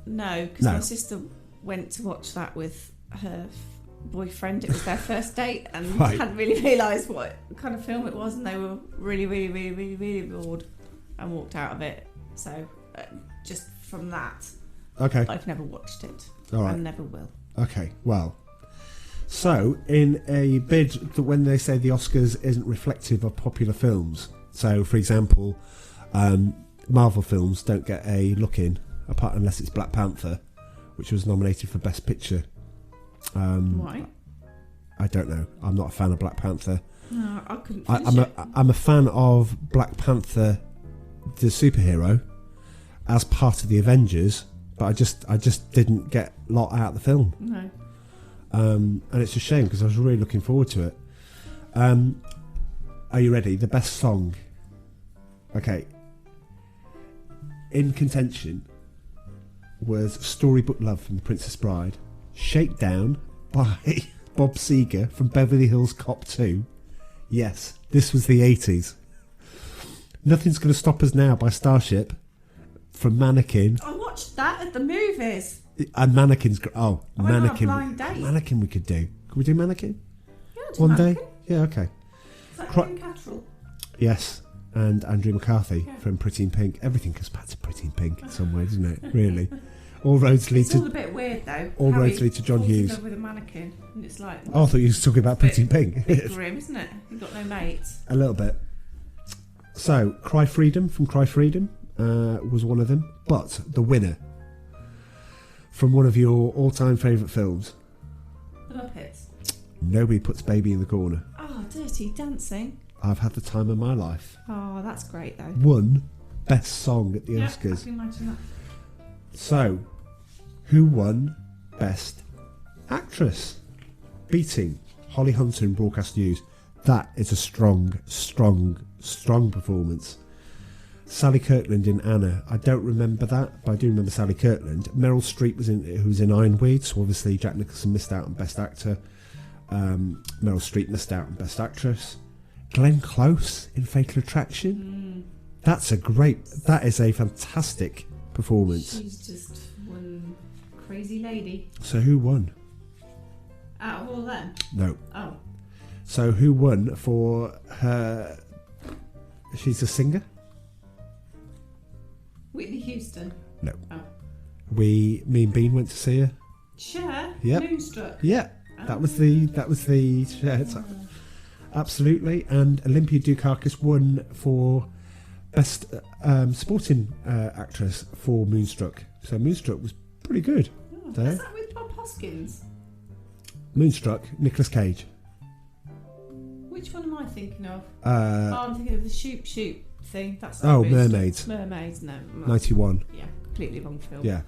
No, because my sister went to watch that with her boyfriend. It was their first date, and hadn't really realised what kind of film it was, and they were really, really, really, really, really bored and walked out of it. So just from that,
okay,
I've never watched it.
All right.
And never will. Okay,
well, so in a bid that when they say the Oscars isn't reflective of popular films, so for example, Marvel films don't get a look in apart unless it's Black Panther, which was nominated for Best Picture.
Why?
I don't know. I'm not a fan of Black Panther.
No, I couldn't finish
I'm a fan of Black Panther, the superhero, as part of the Avengers, but I just didn't get a lot out of the film.
No.
And it's a shame because I was really looking forward to it. Are you ready? The best song. Okay. In contention was Storybook Love from The Princess Bride, Shakedown by Bob Seger from Beverly Hills Cop 2. Yes, this was the 80s. Nothing's Gonna Stop Us Now by Starship from Mannequin.
I watched that at the movies.
And Mannequin's... Oh,
I went on a
Mannequin.
blind date.
Mannequin we could do. Could we do Mannequin?
Yeah, I'll do
One
Mannequin.
day? Yeah, okay.
Is that Ian Cattrall?
Yes, and Andrew McCarthy from Pretty in Pink. Everything goes back to Pretty in Pink in some way, doesn't it? Really. All roads lead
It's
to...
all a bit weird, though.
All
how
roads
he
lead to John
falls in
Hughes.
love with a mannequin, and it's like...
Oh, I thought you were talking about Pretty in Pink.
Bit grim, isn't it? You've got no mates.
A little bit. So, Cry Freedom from Cry Freedom was one of them. But the winner from one of your all-time favourite films...
The Muppets.
Nobody Puts Baby in the Corner.
Oh, Dirty Dancing.
I've had the time of my life.
Oh, that's great, though.
Won Best Song at the Oscars.
I can imagine that.
So, who won Best Actress? Beating Holly Hunter in Broadcast News. That is a strong, strong, strong performance. Sally Kirkland in Anna. I don't remember that, but I do remember Sally Kirkland. Meryl Streep who was in Ironweed, so obviously Jack Nicholson missed out on Best Actor. Meryl Streep missed out on Best Actress. Glenn Close in Fatal Attraction. That is a fantastic performance.
She's just one crazy lady.
So who won?
Out of all them?
No.
Oh.
So who won for her... She's a singer?
Whitney Houston?
No.
Oh.
Me and Bean went to see her.
Cher?
Yep.
Moonstruck?
Yeah. That was the Cher. Absolutely. And Olympia Dukakis won for Best Supporting Actress for Moonstruck. So Moonstruck was pretty good.
Oh, is that with Bob Hoskins?
Moonstruck, Nicolas Cage.
Which one am I thinking of?
I'm
thinking of the shoot thing. That's
Mermaids.
Mermaids, no.
91.
Yeah, completely wrong film.
Yeah.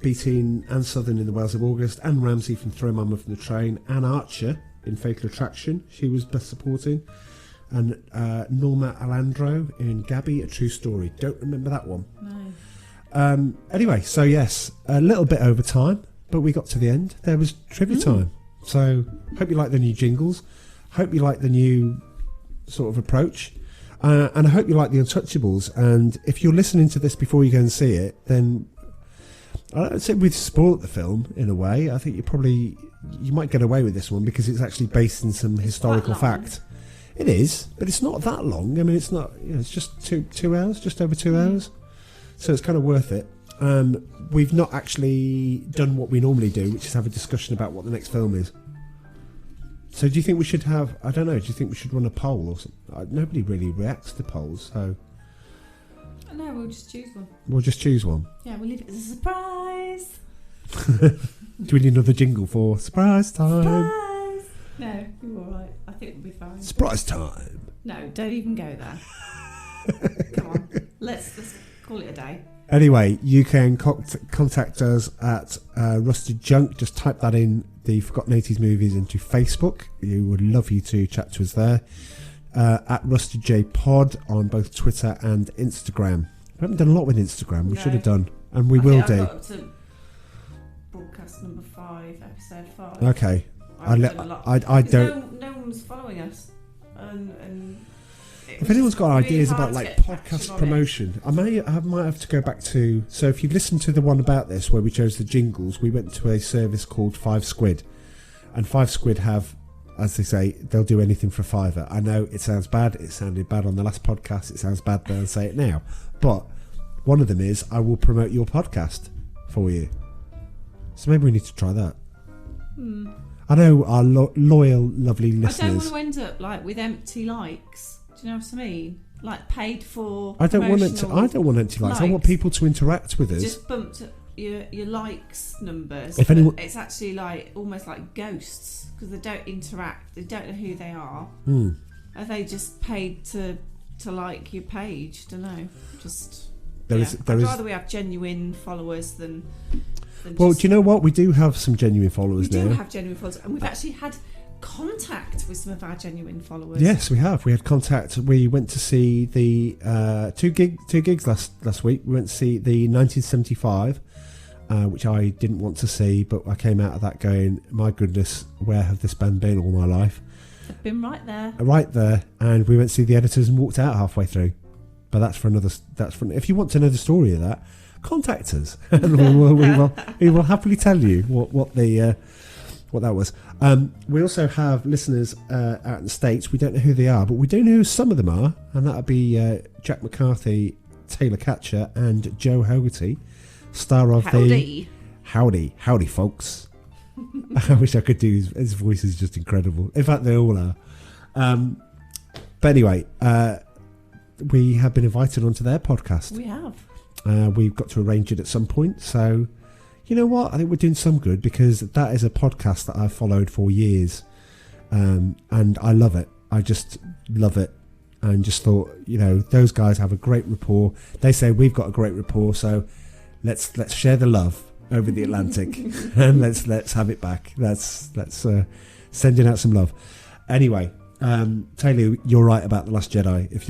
Beating Anne Southern in The Wells of August, Anne Ramsey from Throw Mama from the Train, Anne Archer in Fatal Attraction, she was Best Supporting, and Norma Alandro in Gabby, A True Story. Don't remember that one.
No.
Anyway, so yes, a little bit over time, but we got to the end. There was trivia time. So hope you like the new jingles. Hope you like the new sort of approach. And I hope you like the Untouchables. And if you're listening to this before you go and see it, then I don't say we've spoiled the film in a way. I think you might get away with this one because it's actually based in some historical fact. It is, but it's not that long. I mean, it's not. It's just two hours, just over 2 hours. So it's kind of worth it. We've not actually done what we normally do, which is have a discussion about what the next film is. So do you think we should have, I don't know, do you think we should run a poll or something? Nobody really reacts to polls, so...
No, we'll just choose one.
We'll just choose one.
Yeah, we'll leave it as a surprise.
Do we need another jingle for surprise time?
Surprise! No, you're all right. I think we'll be fine.
Surprise time.
No, don't even go there. Come on, let's call it a day.
Anyway, you can contact us at Rusted Junk. Just type that in, the Forgotten 80s Movies, into Facebook. We would love you to chat to us there. At Rusted J Pod on both Twitter and Instagram. We haven't done a lot with Instagram. We should have done, and we will do.
I got up to broadcast number 5, episode 5.
Okay. I don't.
No one's following us, and
if anyone's got
really
ideas
hard
about
to
like
get
podcast
traction on
promotion, I might have to go back to. So if you listen to the one about this where we chose the jingles, we went to a service called 5 Squid, and 5 Squid have, as they say, they'll do anything for £5. I know it sounds bad. It sounded bad on the last podcast. It sounds bad there and say it now. But one of them is, I will promote your podcast for you. So maybe we need to try that. I know our loyal, lovely listeners.
I don't want to end up like with empty likes. Do you know what I mean? Like paid for.
I don't want empty likes. I want people to interact with us.
Just bumped up your likes numbers.
If anyone,
it's actually like almost like ghosts because they don't interact. They don't know who they are. Are they just paid to like your page? Don't know. Just I'd rather we have genuine followers than
well, do you know what? We do have some genuine followers now.
We do have genuine followers, and we've actually had contact with some of our genuine followers.
Yes, we have. We had contact. We went to see the two gigs last week. We went to see the 1975, which I didn't want to see, but I came out of that going, my goodness, where have this band been all my life?
They've been right there.
Right there. And we went to see the Editors and walked out halfway through. But that's for another. If you want to know the story of that, contact us, and we will happily tell you what that was. We also have listeners out in the States. We don't know who they are, but we do know who some of them are, and that would be Jack McCarthy, Taylor Catcher, and Joe Hogarty, star of the Howdy folks. I wish I could do his voice is just incredible. In fact, they all are. But anyway, we have been invited onto their podcast.
We have.
We've got to arrange it at some point. So, you know what? I think we're doing some good because that is a podcast that I've followed for years. And I love it. I just love it. And just thought, those guys have a great rapport. They say we've got a great rapport. So let's share the love over the Atlantic and let's have it back. Let's sending out some love. Anyway, Taylor, you're right about The Last Jedi, if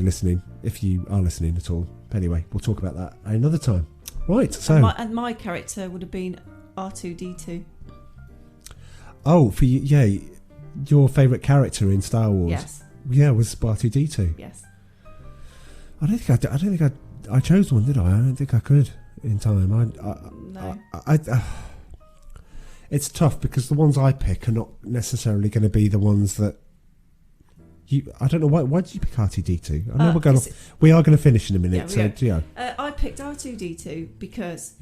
you are listening at all. Anyway, we'll talk about that another time. Right, so...
And my character would have been R2-D2.
Oh, for you, yeah, your favourite character in Star Wars?
Yes.
Yeah, was R2-D2.
Yes.
I don't think I chose one, did I? I don't think I could in time.
No.
It's tough because the ones I pick are not necessarily going to be the ones that I don't know why did you pick R2-D2? I know we are going to finish in a minute.
I picked R2-D2 because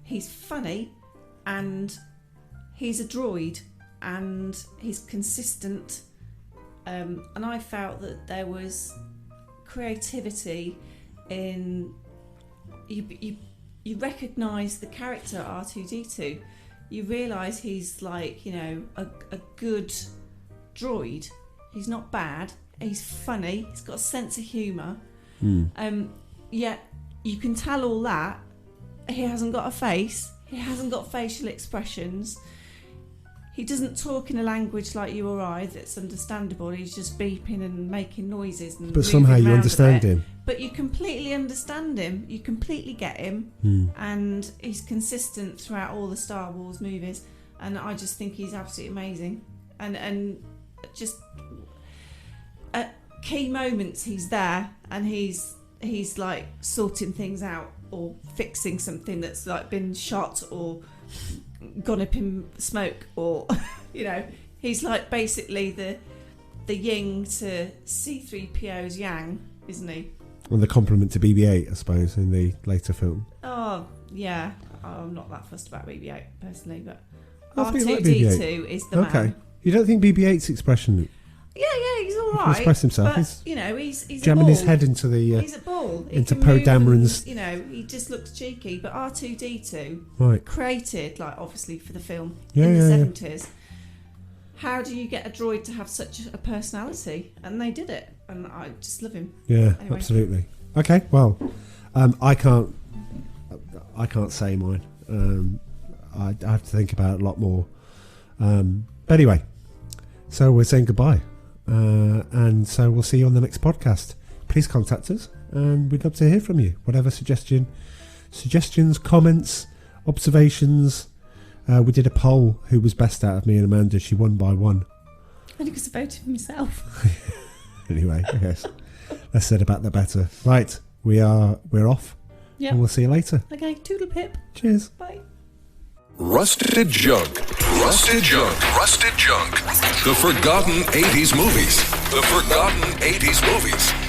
he's funny and he's a droid and he's consistent, and I felt that there was creativity in you recognise the character R2-D2. You realise he's like a good droid. He's not bad. He's funny. He's got a sense of humour. Yet you can tell all that. He hasn't got a face. He hasn't got facial expressions. He doesn't talk in a language like you or I that's understandable. He's just beeping and making noises. But
somehow you understand him.
But you completely understand him. You completely get him. And he's consistent throughout all the Star Wars movies. And I just think he's absolutely amazing. And just at key moments he's there and he's like sorting things out or fixing something that's like been shot or gone up in smoke, or he's like basically the yin to C-3PO's yang, isn't he?
And the compliment to BB-8, I suppose, in the later film.
Oh yeah, I'm not that fussed about BB-8 personally, but
R2-D2
is the man.
You don't think BB-8's expression?
Yeah, he's all
He can
right.
express himself.
But,
He's
he's
jamming
a
his
bull.
head into the
He's a bull. He
into
can
Poe
move
Dameron's.
and, he just looks cheeky. But R2D2,
Right.
created, like, obviously for the film
Yeah,
in the
yeah,
70s. How do you get a droid to have such a personality? And they did it, and I just love him.
Yeah,
Anyway.
absolutely. Okay, well, I can't say mine. I have to think about it a lot more. But anyway, so we're saying goodbye, and so we'll see you on the next podcast. Please contact us, and we'd love to hear from you. Whatever suggestions, comments, observations. We did a poll who was best out of me and Amanda. She won by 1.
Only because I voted for myself.
Anyway, yes, less said about the better. Right, we're off.
Yeah.
And we'll see you later.
Okay, toodle pip.
Cheers.
Bye.
Rusted Junk. Rusted Junk. Rusted Junk. The forgotten 80s movies. The forgotten 80s movies.